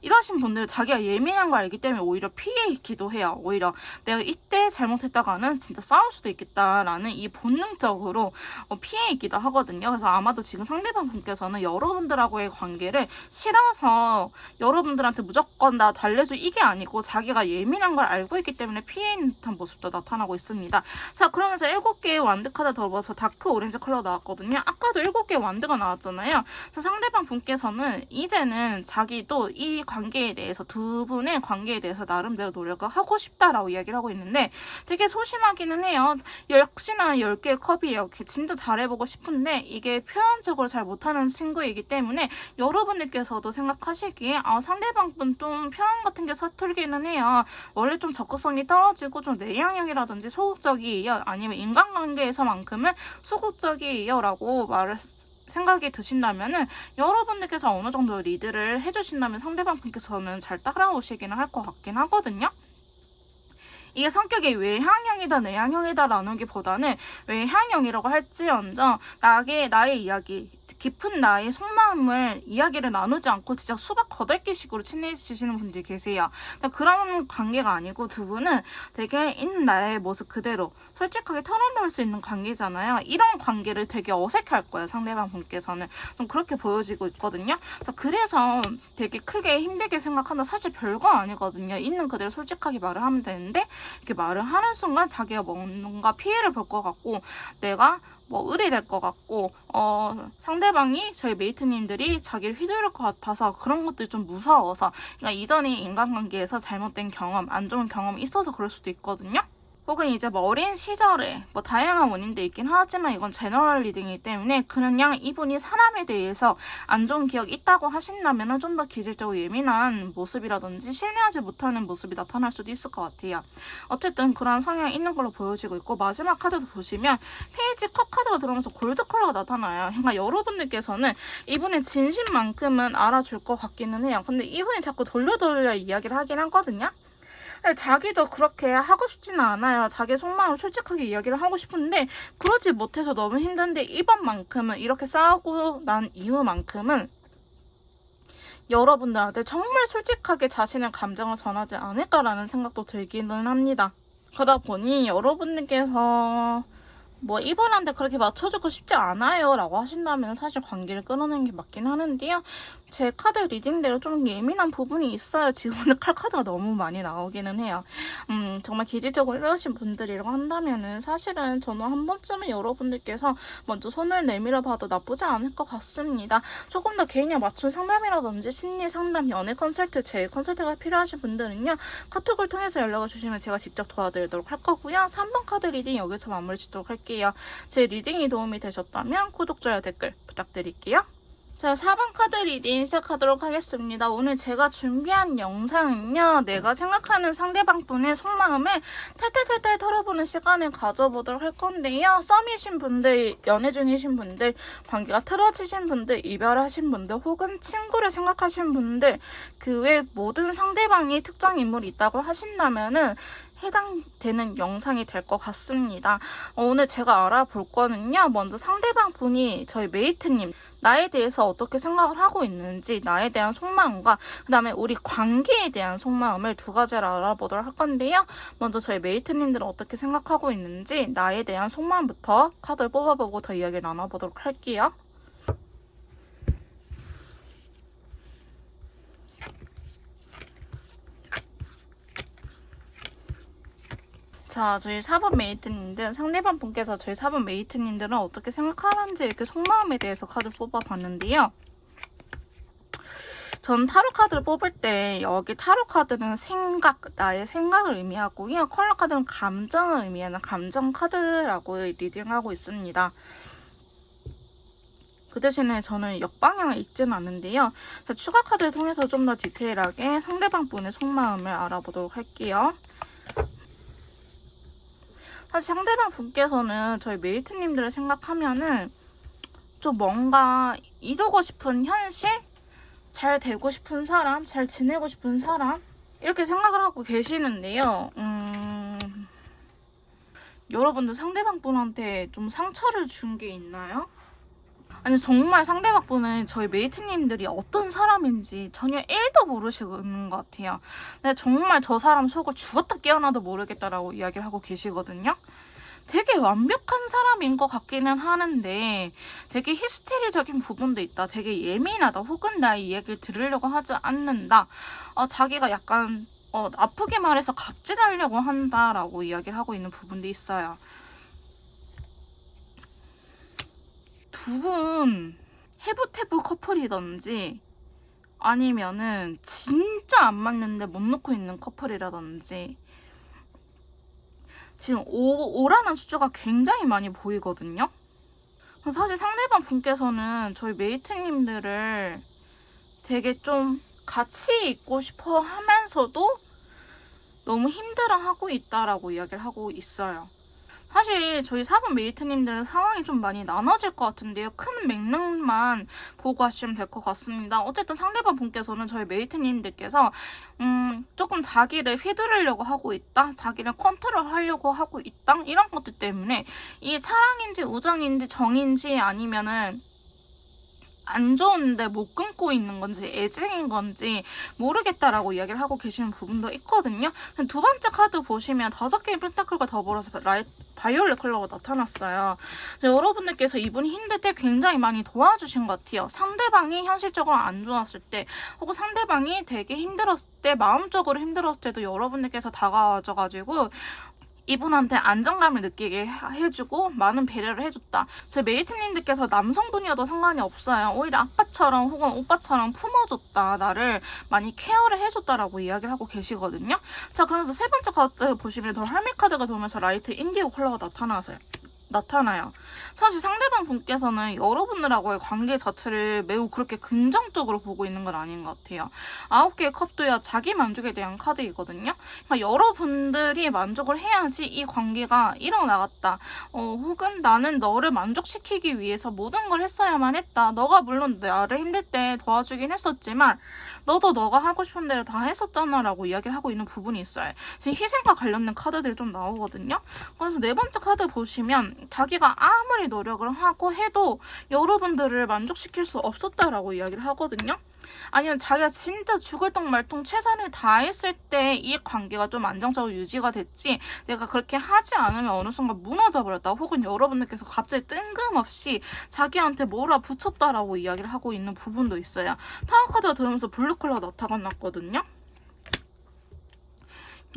Speaker 1: 이러신 분들은 자기가 예민한 걸 알기 때문에 오히려 피해있기도 해요. 오히려 내가 이때 잘못했다가는 진짜 싸울 수도 있겠다라는 이 본능적으로 피해있기도 하거든요. 그래서 아마도 지금 상대방 분께서는 여러분들하고의 관계를 싫어서 여러분들한테 무조건 나 달래줘 이게 아니고 자기가 예민한 걸 알고 있기 때문에 피해있는 듯한 모습도 나타나고 있습니다. 자, 그러면서 7개의 완드 카드 더불어서 다크 오렌지 컬러 나왔거든요. 아까도 7개의 완드가 나왔잖아요. 그래서 상대방 분께서는 이제는 자기도 이 관계에 대해서 두 분의 관계에 대해서 나름대로 노력을 하고 싶다라고 이야기를 하고 있는데 되게 소심하기는 해요. 역시나 10개의 컵이에요. 진짜 잘해보고 싶은데 이게 표현적으로 잘 못하는 친구이기 때문에 여러분들께서도 생각하시기에 상대방 분 좀 표현 같은 게 서툴기는 해요. 원래 좀 적극성이 떨어지고 좀 내향형이라든지 소극적이에요. 아니면 인간관계에서만큼은 소극적이에요 라고 말을 생각이 드신다면은 여러분들께서 어느 정도 리드를 해주신다면 상대방 분께서는 잘 따라오시기는 할 것 같긴 하거든요. 이게 성격이 외향형이다 내향형이다 나누기보다는 외향형이라고 할지언정 나의 이야기 깊은 나의 속마음을 이야기를 나누지 않고 진짜 수박 거들기식으로 친해지시는 분들이 계세요. 그런 관계가 아니고 두 분은 되게 있는 나의 모습 그대로 솔직하게 털어놓을 수 있는 관계잖아요. 이런 관계를 되게 어색할 거예요. 상대방 분께서는 좀 그렇게 보여지고 있거든요. 그래서 되게 크게 힘들게 생각한다. 사실 별거 아니거든요. 있는 그대로 솔직하게 말을 하면 되는데 이렇게 말을 하는 순간 자기가 뭔가 피해를 볼 것 같고 내가 을이 될 것 같고 상대방이 저희 메이트님들이 자기를 휘두를 것 같아서 그런 것들이 좀 무서워서 그러니까 이전에 인간관계에서 잘못된 경험, 안 좋은 경험이 있어서 그럴 수도 있거든요. 혹은 이제 뭐 어린 시절에 뭐 다양한 원인도 있긴 하지만 이건 제너럴 리딩이기 때문에 그냥 이분이 사람에 대해서 안 좋은 기억이 있다고 하신다면 좀 더 기질적으로 예민한 모습이라든지 신뢰하지 못하는 모습이 나타날 수도 있을 것 같아요. 어쨌든 그런 성향이 있는 걸로 보여지고 있고, 마지막 카드도 보시면 페이지 컵 카드가 들어오면서 골드 컬러가 나타나요. 그러니까 여러분들께서는 이분의 진심만큼은 알아줄 것 같기는 해요. 근데 이분이 자꾸 돌려 이야기를 하긴 하거든요. 자기도 그렇게 하고 싶지는 않아요. 자기 속마음을 솔직하게 이야기를 하고 싶은데 그러지 못해서 너무 힘든데, 이번만큼은 이렇게 싸우고 난 이후만큼은 여러분들한테 정말 솔직하게 자신의 감정을 전하지 않을까라는 생각도 들기는 합니다. 그러다 보니 여러분들께서 뭐 이분한테 그렇게 맞춰주고 싶지 않아요 라고 하신다면 사실 관계를 끊어내는 게 맞긴 하는데요. 제 카드 리딩대로 좀 예민한 부분이 있어요. 지금 오늘 카드가 너무 많이 나오기는 해요. 정말 기질적으로 이러신 분들이라고 한다면은 사실은 저는 한 번쯤은 여러분들께서 먼저 손을 내밀어 봐도 나쁘지 않을 것 같습니다. 조금 더 개인에 맞춘 상담이라든지 심리 상담, 연애 컨설트, 제 컨설트가 필요하신 분들은요, 카톡을 통해서 연락을 주시면 제가 직접 도와드리도록 할 거고요. 3번 카드 리딩 여기서 마무리 짓도록 할게요. 제 리딩이 도움이 되셨다면 구독, 좋아요, 댓글 부탁드릴게요. 자, 4번 카드 리딩 시작하도록 하겠습니다. 오늘 제가 준비한 영상은요, 내가 생각하는 상대방분의 속마음을 탈탈탈탈 털어보는 시간을 가져보도록 할 건데요. 썸이신 분들, 연애 중이신 분들, 관계가 틀어지신 분들, 이별하신 분들, 혹은 친구를 생각하신 분들, 그 외 모든 상대방이 특정 인물이 있다고 하신다면은 해당되는 영상이 될 것 같습니다. 오늘 제가 알아볼 거는요, 먼저 상대방 분이 저희 메이트님, 나에 대해서 어떻게 생각을 하고 있는지, 나에 대한 속마음과 그 다음에 우리 관계에 대한 속마음을 두 가지를 알아보도록 할 건데요. 먼저 저희 메이트님들은 어떻게 생각하고 있는지, 나에 대한 속마음부터 카드를 뽑아보고 더 이야기를 나눠보도록 할게요. 자, 저희 4번 메이트님들, 상대방 분께서 저희 4번 메이트님들은 어떻게 생각하는지 이렇게 속마음에 대해서 카드를 뽑아봤는데요. 전 타로 카드를 뽑을 때 여기 타로 카드는 생각, 나의 생각을 의미하고요. 컬러 카드는 감정을 의미하는 감정 카드라고 리딩하고 있습니다. 그 대신에 저는 역방향을 읽지는 않는데요. 추가 카드를 통해서 좀 더 디테일하게 상대방 분의 속마음을 알아보도록 할게요. 사실 상대방 분께서는 저희 메이트님들을 생각하면은 좀 뭔가 이루고 싶은 현실? 잘 되고 싶은 사람? 잘 지내고 싶은 사람? 이렇게 생각을 하고 계시는데요. 여러분들 상대방 분한테 좀 상처를 준 게 있나요? 아니, 정말 상대방 분은 저희 메이트님들이 어떤 사람인지 전혀 1도 모르시고 있는 것 같아요. 근데 정말 저 사람 속을 죽었다 깨어나도 모르겠다라고 이야기를 하고 계시거든요. 되게 완벽한 사람인 것 같기는 하는데 되게 히스테리적인 부분도 있다. 되게 예민하다. 혹은 나의 이야기를 들으려고 하지 않는다. 자기가 약간 아프게 말해서 갑질하려고 한다라고 이야기를 하고 있는 부분도 있어요. 두 분 해부태부 커플이든지 아니면은 진짜 안 맞는데 못 놓고 있는 커플이라든지, 지금 5라는 숫자가 굉장히 많이 보이거든요. 사실 상대방 분께서는 저희 메이트님들을 되게 좀 같이 있고 싶어 하면서도 너무 힘들어하고 있다라고 이야기를 하고 있어요. 사실 저희 4번 메이트님들은 상황이 좀 많이 나눠질 것 같은데요. 큰 맥락만 보고 하시면 될 것 같습니다. 어쨌든 상대방 분께서는 저희 메이트님들께서 조금 자기를 휘두르려고 하고 있다. 자기를 컨트롤하려고 하고 있다. 이런 것들 때문에 이 사랑인지 우정인지 정인지 아니면은 안 좋은데 못 끊고 있는 건지 애증인 건지 모르겠다라고 이야기를 하고 계시는 부분도 있거든요. 두 번째 카드 보시면 5개의 펜타클과 더불어서 바이올렛 컬러가 나타났어요. 여러분들께서 이분이 힘들 때 굉장히 많이 도와주신 것 같아요. 상대방이 현실적으로 안 좋았을 때, 혹은 상대방이 되게 힘들었을 때, 마음적으로 힘들었을 때도 여러분들께서 다가와줘가지고 이분한테 안정감을 느끼게 해주고 많은 배려를 해줬다. 제 메이트님들께서 남성분이어도 상관이 없어요. 오히려 아빠처럼 혹은 오빠처럼 품어줬다. 나를 많이 케어를 해줬다라고 이야기를 하고 계시거든요. 자, 그러면서 세 번째 카드 보시면 더 할미 카드가 돌면서 라이트 인디고 컬러가 나타나요. 사실 상대방 분께서는 여러분들하고의 관계 자체를 매우 그렇게 긍정적으로 보고 있는 건 아닌 것 같아요. 9개의 컵도야 자기 만족에 대한 카드이거든요. 그러니까 여러분들이 만족을 해야지 이 관계가 일어나갔다. 혹은 나는 너를 만족시키기 위해서 모든 걸 했어야만 했다. 너가 물론 나를 힘들 때 도와주긴 했었지만 너도 너가 하고 싶은 대로 다 했었잖아 라고 이야기를 하고 있는 부분이 있어요. 지금 희생과 관련된 카드들이 좀 나오거든요. 그래서 네 번째 카드 보시면 자기가 아무리 노력을 하고 해도 여러분들을 만족시킬 수 없었다라고 이야기를 하거든요. 아니면 자기가 진짜 죽을 똥 말똥 최선을 다했을 때 이 관계가 좀 안정적으로 유지가 됐지, 내가 그렇게 하지 않으면 어느 순간 무너져 버렸다, 혹은 여러분들께서 갑자기 뜬금없이 자기한테 몰아붙였다라고 이야기를 하고 있는 부분도 있어요. 타워 카드가 들으면서 블루 컬러가 나타났거든요.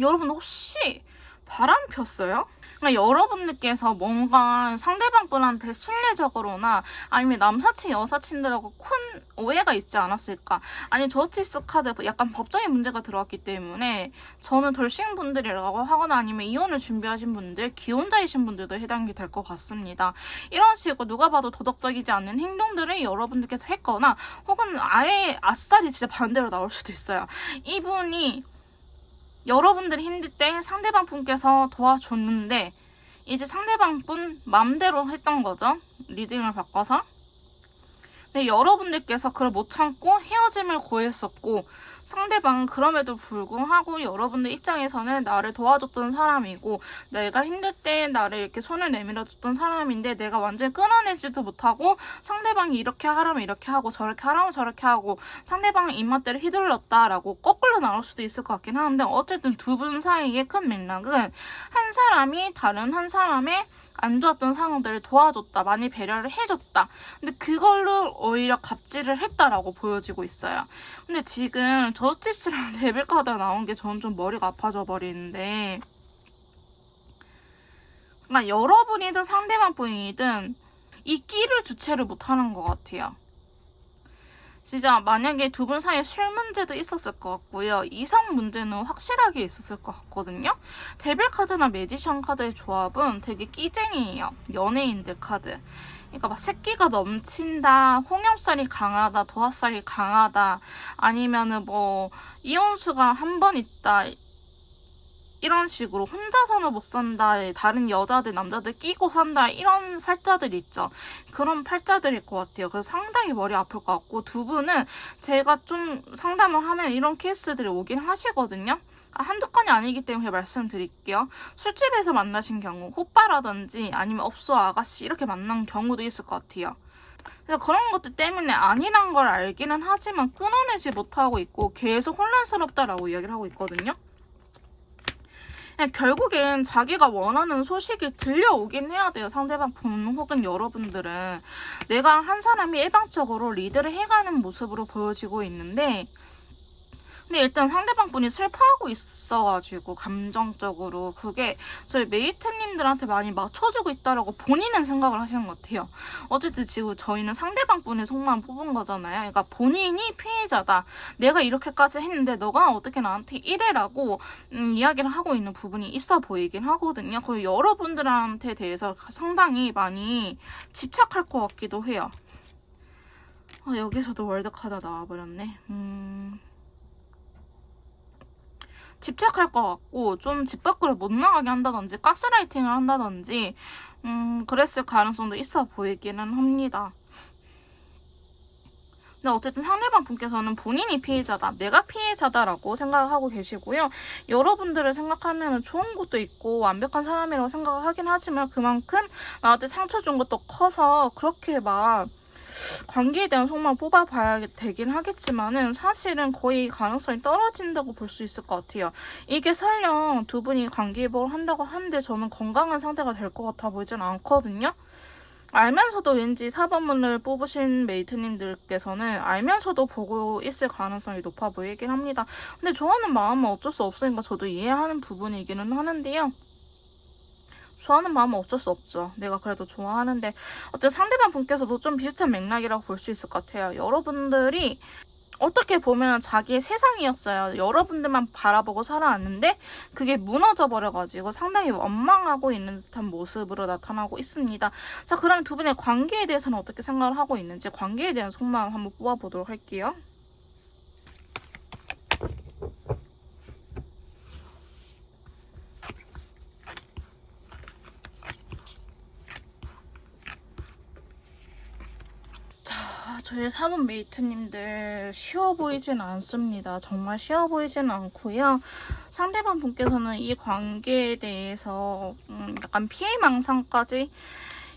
Speaker 1: 여러분 혹시 바람 폈어요? 그러니까 여러분들께서 뭔가 상대방 분한테 심리적으로나 아니면 남사친 여사친들하고 큰 오해가 있지 않았을까, 아니면 저스티스 카드 약간 법적인 문제가 들어왔기 때문에 저는 돌싱 분들이라고 하거나 아니면 이혼을 준비하신 분들, 기혼자이신 분들도 해당이 될 것 같습니다. 이런 식으로 누가 봐도 도덕적이지 않는 행동들을 여러분들께서 했거나 혹은 아예 아싸리 진짜 반대로 나올 수도 있어요. 이분이 여러분들이 힘들 때 상대방 분께서 도와줬는데 이제 상대방 분 맘대로 했던 거죠. 리딩을 바꿔서. 근데 여러분들께서 그걸 못 참고 헤어짐을 고했었고, 상대방은 그럼에도 불구하고 여러분들 입장에서는 나를 도와줬던 사람이고 내가 힘들 때 나를 이렇게 손을 내밀어줬던 사람인데 내가 완전히 끊어내지도 못하고 상대방이 이렇게 하라면 이렇게 하고 저렇게 하라면 저렇게 하고 상대방의 입맛대로 휘둘렀다라고 거꾸로 나올 수도 있을 것 같긴 하는데, 어쨌든 두 분 사이의 큰 맥락은 한 사람이 다른 한 사람의 안 좋았던 상황들을 도와줬다, 많이 배려를 해줬다. 근데 그걸로 오히려 갑질을 했다라고 보여지고 있어요. 근데 지금 저스티스랑 데빌 카드가 나온 게 저는 좀 머리가 아파져 버리는데, 그러니까 여러분이든 상대방 분이든 이 끼를 주체를 못하는 것 같아요. 진짜 만약에 두 분 사이에 술 문제도 있었을 것 같고요. 이성 문제는 확실하게 있었을 것 같거든요. 데빌 카드나 매지션 카드의 조합은 되게 끼쟁이에요. 연예인들 카드. 그러니까 막 새끼가 넘친다, 홍염살이 강하다, 도화살이 강하다, 아니면은 뭐 이혼수가 한 번 있다, 이런 식으로 혼자서는 못 산다, 다른 여자들, 남자들 끼고 산다, 이런 팔자들 있죠. 그런 팔자들일 것 같아요. 그래서 상당히 머리 아플 것 같고, 두 분은 제가 좀 상담을 하면 이런 케이스들이 오긴 하시거든요. 한두 건이 아니기 때문에 말씀드릴게요. 술집에서 만나신 경우, 호빠라든지 아니면 업소 아가씨 이렇게 만난 경우도 있을 것 같아요. 그래서 그런 것들 때문에 아니란 걸 알기는 하지만 끊어내지 못하고 있고 계속 혼란스럽다라고 이야기를 하고 있거든요. 결국엔 자기가 원하는 소식이 들려오긴 해야 돼요. 상대방 분 혹은 여러분들은. 내가 한 사람이 일방적으로 리드를 해가는 모습으로 보여지고 있는데, 근데 일단 상대방 분이 슬퍼하고 있어가지고 감정적으로 그게 저희 메이트님들한테 많이 맞춰주고 있다라고 본인은 생각을 하시는 것 같아요. 어쨌든 지금 저희는 상대방 분의 속만 뽑은 거잖아요. 그러니까 본인이 피해자다, 내가 이렇게까지 했는데 너가 어떻게 나한테 이래라고 이야기를 하고 있는 부분이 있어 보이긴 하거든요. 그리고 여러분들한테 대해서 상당히 많이 집착할 것 같기도 해요. 여기서도 월드카드 나와버렸네. 집착할 것 같고 좀 집 밖으로 못 나가게 한다든지 가스라이팅을 한다든지 그랬을 가능성도 있어 보이기는 합니다. 근데 어쨌든 상대방 분께서는 본인이 피해자다, 내가 피해자다라고 생각을 하고 계시고요. 여러분들을 생각하면 좋은 것도 있고 완벽한 사람이라고 생각을 하긴 하지만 그만큼 나한테 상처 준 것도 커서 그렇게 막 관계에 대한 속만 뽑아봐야 되긴 하겠지만은 사실은 거의 가능성이 떨어진다고 볼 수 있을 것 같아요. 이게 설령 두 분이 관계 회복을 한다고 하는데 저는 건강한 상태가 될 것 같아 보이진 않거든요. 알면서도 왠지 4번문을 뽑으신 메이트님들께서는 알면서도 보고 있을 가능성이 높아 보이긴 합니다. 근데 좋아하는 마음은 어쩔 수 없으니까 저도 이해하는 부분이기는 하는데요. 좋아하는 마음은 어쩔 수 없죠. 내가 그래도 좋아하는데 어쨌든 상대방 분께서도 좀 비슷한 맥락이라고 볼 수 있을 것 같아요. 여러분들이 어떻게 보면 자기의 세상이었어요. 여러분들만 바라보고 살아왔는데 그게 무너져 버려가지고 상당히 원망하고 있는 듯한 모습으로 나타나고 있습니다. 자, 그럼 두 분의 관계에 대해서는 어떻게 생각을 하고 있는지 관계에 대한 속마음 한번 뽑아보도록 할게요. 저희 사돈 메이트님들 쉬워 보이진 않습니다. 정말 쉬워 보이진 않고요. 상대방 분께서는 이 관계에 대해서 약간 피해망상까지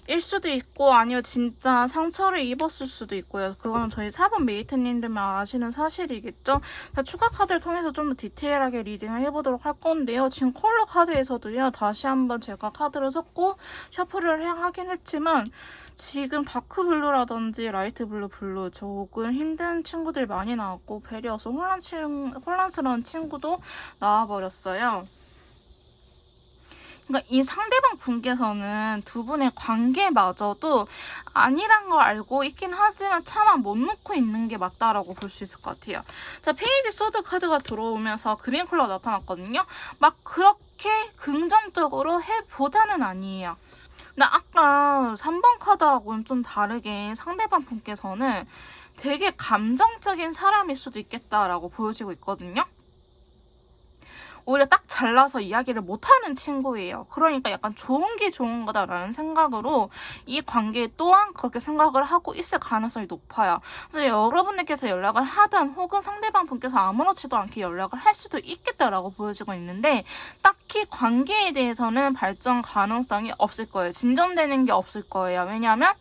Speaker 1: 일 수도 있고 아니면 진짜 상처를 입었을 수도 있고요. 그거는 저희 사본 메이트님들만 아시는 사실이겠죠. 자, 추가 카드를 통해서 좀 더 디테일하게 리딩을 해보도록 할 건데요. 지금 컬러 카드에서도요. 다시 한번 제가 카드를 섞고 셔플을 하긴 했지만 지금 다크블루라든지 라이트블루, 블루 조금 힘든 친구들 많이 나왔고 배려서 혼란스러운 친구도 나와버렸어요. 그러니까 이 상대방 분께서는 두 분의 관계마저도 아니란 걸 알고 있긴 하지만 차마 못 놓고 있는 게 맞다라고 볼 수 있을 것 같아요. 자, 페이지 소드 카드가 들어오면서 그린 컬러가 나타났거든요. 막 그렇게 긍정적으로 해보자는 아니에요. 근데 아까 3번 카드하고는 좀 다르게 상대방 분께서는 되게 감정적인 사람일 수도 있겠다라고 보여지고 있거든요. 오히려 딱 잘라서 이야기를 못하는 친구예요. 그러니까 약간 좋은 게 좋은 거다라는 생각으로 이 관계 또한 그렇게 생각을 하고 있을 가능성이 높아요. 그래서 여러분들께서 연락을 하든 혹은 상대방 분께서 아무렇지도 않게 연락을 할 수도 있겠다라고 보여지고 있는데 딱히 관계에 대해서는 발전 가능성이 없을 거예요. 진전되는 게 없을 거예요. 왜냐하면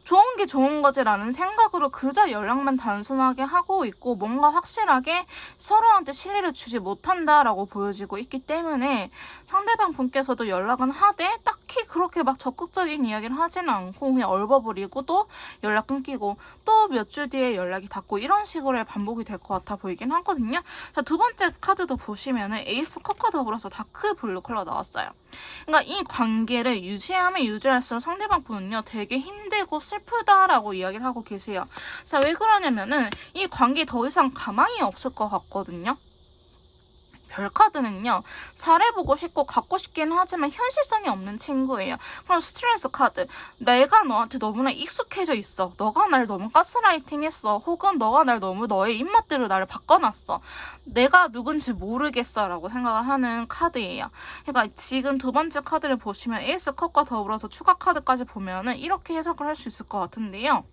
Speaker 1: 좋은 게 좋은 거지라는 생각으로 그저 연락만 단순하게 하고 있고 뭔가 확실하게 서로한테 신뢰를 주지 못한다라고 보여지고 있기 때문에 상대방 분께서도 연락은 하되 딱히 그렇게 막 적극적인 이야기를 하지는 않고 그냥 얼버무리고 또 연락 끊기고 또 몇 주 뒤에 연락이 닿고 이런 식으로의 반복이 될 것 같아 보이긴 하거든요. 자, 두 번째 카드도 보시면은 에이스 컵과 더불어서 다크 블루 컬러 나왔어요. 그러니까 이 관계를 유지하면 유지할수록 상대방 분은요 되게 힘들고 슬프다라고 이야기를 하고 계세요. 자, 왜 그러냐면은 이 관계 더 이상 가망이 없을 것 같거든요. 별 카드는요, 잘해보고 싶고 갖고 싶긴 하지만 현실성이 없는 친구예요. 그럼 스트레스 카드, 내가 너한테 너무나 익숙해져 있어. 너가 날 너무 가스라이팅 했어. 혹은 너가 날 너무 너의 입맛대로 나를 바꿔놨어. 내가 누군지 모르겠어 라고 생각을 하는 카드예요. 그러니까 지금 두 번째 카드를 보시면 에이스 컵과 더불어서 추가 카드까지 보면은 이렇게 해석을 할 수 있을 것 같은데요.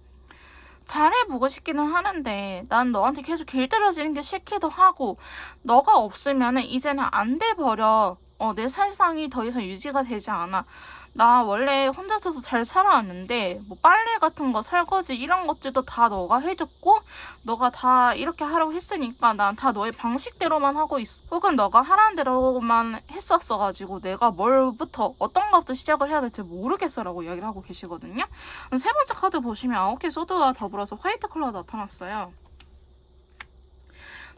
Speaker 1: 잘해보고 싶기는 하는데 난 너한테 계속 길들여지는 게 싫기도 하고 너가 없으면 이제는 안 돼 버려. 내 세상이 더 이상 유지가 되지 않아. 나 원래 혼자서도 잘 살아왔는데 뭐 빨래 같은 거 설거지 이런 것들도 다 너가 해줬고 너가 다 이렇게 하라고 했으니까 난 다 너의 방식대로만 하고 있어. 혹은 너가 하라는 대로만 했었어가지고 내가 뭘부터 어떤 것부터 시작을 해야 될지 모르겠어 라고 이야기를 하고 계시거든요. 세 번째 카드 보시면 9개 소드와 더불어서 화이트 컬러가 나타났어요.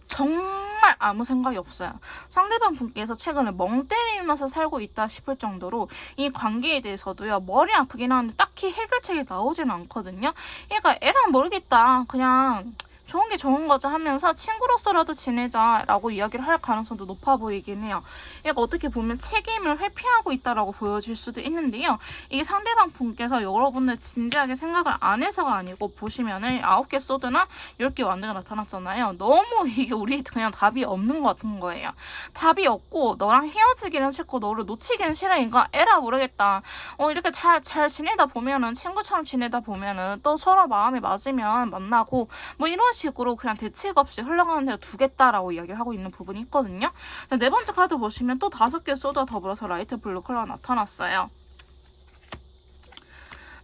Speaker 1: 정말 아무 생각이 없어요. 상대방 분께서 최근에 멍 때리면서 살고 있다 싶을 정도로 이 관계에 대해서도요. 머리 아프긴 하는데 딱히 해결책이 나오진 않거든요. 얘가 애랑 모르겠다. 그냥 좋은 게 좋은 거지 하면서 친구로서라도 지내자라고 이야기를 할 가능성도 높아 보이긴 해요. 얘가 어떻게 보면 책임을 회피하고 있다라고 보여질 수도 있는데요. 이게 상대방 분께서 여러분들 진지하게 생각을 안 해서가 아니고 보시면은 9개 소드나 10개 완드가 나타났잖아요. 너무 이게 우리 그냥 답이 없는 것 같은 거예요. 답이 없고 너랑 헤어지기는 싫고 너를 놓치기는 싫으니까 에라 모르겠다. 이렇게 잘 지내다 보면은 친구처럼 지내다 보면은 또 서로 마음이 맞으면 만나고 뭐 이런 식으로 그냥 대책 없이 흘러가는 대로 두겠다라고 이야기를 하고 있는 부분이 있거든요. 네 번째 카드 보시면 또 5개 소드와 더불어서 라이트 블루 컬러가 나타났어요.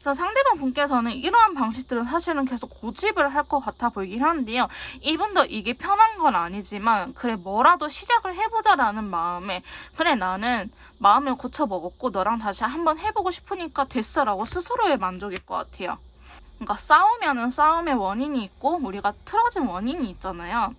Speaker 1: 자, 상대방 분께서는 이러한 방식들은 사실은 계속 고집을 할 것 같아 보이긴 하는데요. 이분도 이게 편한 건 아니지만 그래 뭐라도 시작을 해보자라는 마음에 그래 나는 마음을 고쳐 먹었고 너랑 다시 한번 해보고 싶으니까 됐어라고 스스로의 만족일 것 같아요. 그러니까 싸우면은 싸움의 원인이 있고 우리가 틀어진 원인이 있잖아요.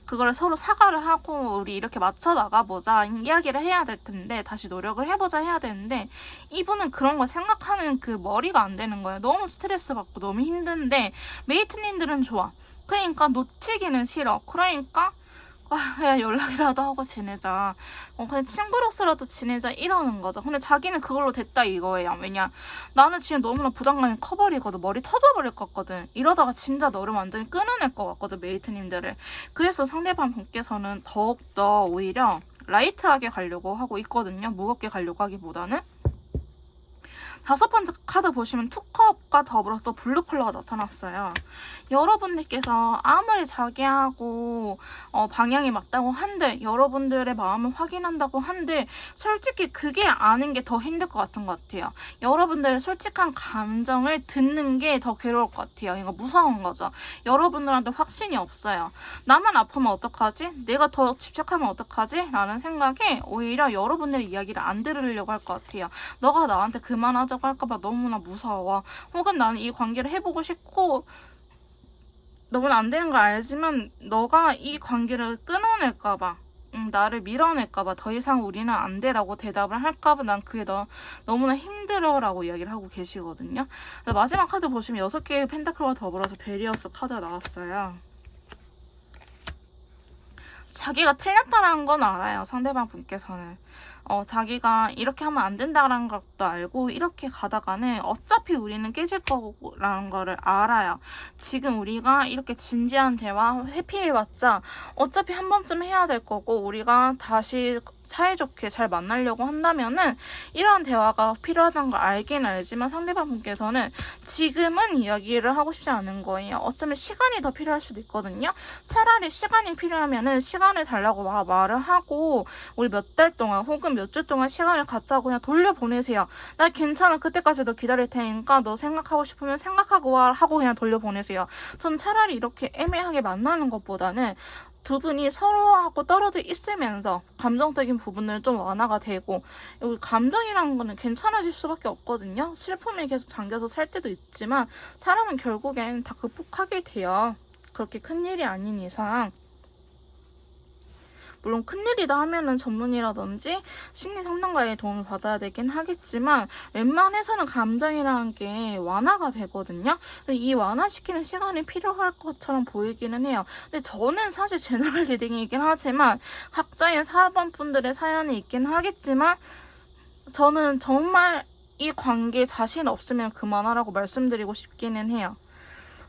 Speaker 1: 그거를 서로 사과를 하고 우리 이렇게 맞춰 나가보자 이야기를 해야 될 텐데, 다시 노력을 해보자 해야 되는데, 이분은 그런 거 생각하는 그 머리가 안 되는 거예요. 너무 스트레스 받고 너무 힘든데 메이트님들은 좋아. 그러니까 놓치기는 싫어. 그러니까 야, 연락이라도 하고 지내자. 그냥 친구로서라도 지내자 이러는 거죠. 근데 자기는 그걸로 됐다 이거예요. 왜냐, 나는 지금 너무나 부담감이 커버리거든. 머리 터져버릴 것 같거든. 이러다가 진짜 너를 완전히 끊어낼 것 같거든, 메이트님들을. 그래서 상대방 분께서는 더욱더 오히려 라이트하게 가려고 하고 있거든요. 무겁게 가려고 하기보다는. 5번째 카드 보시면 투컵과 더불어서 블루 컬러가 나타났어요. 여러분들께서 아무리 자기하고 방향이 맞다고 한들, 여러분들의 마음을 확인한다고 한들 솔직히 그게 아는 게 더 힘들 것 같은 것 같아요. 여러분들의 솔직한 감정을 듣는 게 더 괴로울 것 같아요. 이거 무서운 거죠. 여러분들한테 확신이 없어요. 나만 아프면 어떡하지? 내가 더 집착하면 어떡하지? 라는 생각에 오히려 여러분들의 이야기를 안 들으려고 할 것 같아요. 너가 나한테 그만하자고 할까봐 너무나 무서워. 혹은 나는 이 관계를 해보고 싶고 너는 안 되는 걸 알지만 너가 이 관계를 끊어낼까봐, 나를 밀어낼까봐 더 이상 우리는 안 돼라고 대답을 할까봐 난 그게 너무나 힘들어라고 이야기를 하고 계시거든요. 마지막 카드 보시면 6개의 펜타클과 더불어서 베리어스 카드가 나왔어요. 자기가 틀렸다라는 건 알아요. 상대방 분께서는. 자기가 이렇게 하면 안 된다라는 것도 알고 이렇게 가다가는 어차피 우리는 깨질 거라는 거를 알아요. 지금 우리가 이렇게 진지한 대화 회피해봤자 어차피 한 번쯤 해야 될 거고, 우리가 다시 사이좋게 잘 만나려고 한다면은 이러한 대화가 필요하다는 걸 알긴 알지만 상대방 분께서는 지금은 이야기를 하고 싶지 않은 거예요. 어쩌면 시간이 더 필요할 수도 있거든요. 차라리 시간이 필요하면은 시간을 달라고 말을 하고 우리 몇 달 동안 혹은 몇 주 동안 시간을 갖자고 그냥 돌려보내세요. 나 괜찮아. 그때까지 너 기다릴 테니까 너 생각하고 싶으면 생각하고 와 하고 그냥 돌려보내세요. 전 차라리 이렇게 애매하게 만나는 것보다는 두 분이 서로하고 떨어져 있으면서 감정적인 부분은 좀 완화가 되고, 여기 감정이라는 거는 괜찮아질 수밖에 없거든요. 슬픔에 계속 잠겨서 살 때도 있지만 사람은 결국엔 다 극복하게 돼요. 그렇게 큰일이 아닌 이상. 물론 큰일이다 하면은 전문의라든지 심리 상담가의 도움을 받아야 되긴 하겠지만 웬만해서는 감정이라는 게 완화가 되거든요. 근데 이 완화시키는 시간이 필요할 것처럼 보이기는 해요. 근데 저는 사실 제너럴 리딩이긴 하지만 각자의 사번분들의 사연이 있긴 하겠지만 저는 정말 이 관계에 자신 없으면 그만하라고 말씀드리고 싶기는 해요.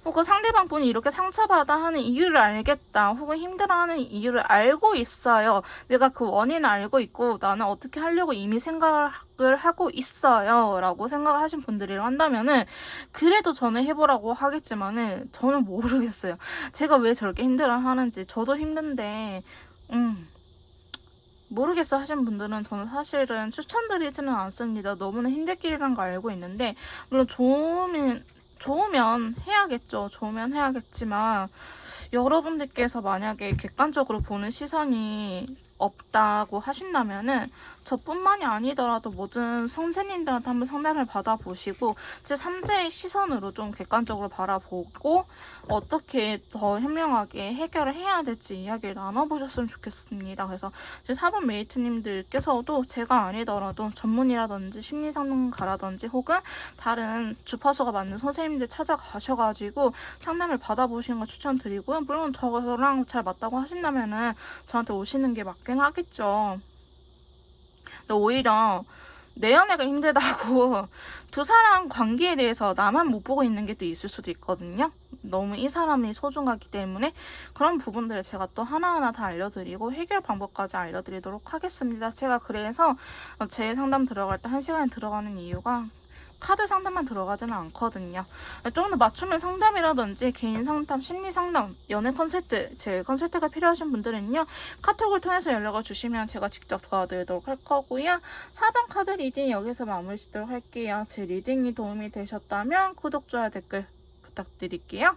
Speaker 1: 그 상대방 분이 이렇게 상처받아 하는 이유를 알겠다, 혹은 힘들어하는 이유를 알고 있어요. 내가 그 원인을 알고 있고 나는 어떻게 하려고 이미 생각을 하고 있어요 라고 생각을 하신 분들이라 한다면은 그래도 저는 해보라고 하겠지만은 저는 모르겠어요. 제가 왜 저렇게 힘들어 하는지. 저도 힘든데 모르겠어 하신 분들은 저는 사실은 추천드리지는 않습니다. 너무나 힘들 길이란 거 알고 있는데, 물론 좋으면 해야겠죠. 좋으면 해야겠지만 여러분들께서 만약에 객관적으로 보는 시선이 없다고 하신다면은 저뿐만이 아니더라도 모든 선생님들한테 한번 상담을 받아보시고 제 3자의 시선으로 좀 객관적으로 바라보고 어떻게 더 현명하게 해결을 해야 될지 이야기를 나눠보셨으면 좋겠습니다. 그래서 제 4번 메이트님들께서도 제가 아니더라도 전문이라든지 심리상담가라든지 혹은 다른 주파수가 맞는 선생님들 찾아가셔가지고 상담을 받아보시는 걸 추천드리고요. 물론 저랑 잘 맞다고 하신다면은 저한테 오시는 게 맞긴 하겠죠. 오히려 내 연애가 힘들다고 두 사람 관계에 대해서 나만 못 보고 있는 게 또 있을 수도 있거든요. 너무 이 사람이 소중하기 때문에 그런 부분들을 제가 또 하나하나 다 알려드리고 해결 방법까지 알려드리도록 하겠습니다. 제가 그래서 제 상담 들어갈 때 1시간에 들어가는 이유가 카드 상담만 들어가지는 않거든요. 좀 더 맞춤형 상담이라든지 개인 상담, 심리 상담, 연애 컨설트, 제 컨설트가 필요하신 분들은요, 카톡을 통해서 연락을 주시면 제가 직접 도와드리도록 할 거고요. 4번 카드 리딩 여기서 마무리 짓도록 할게요. 제 리딩이 도움이 되셨다면 구독, 좋아요, 댓글 부탁드릴게요.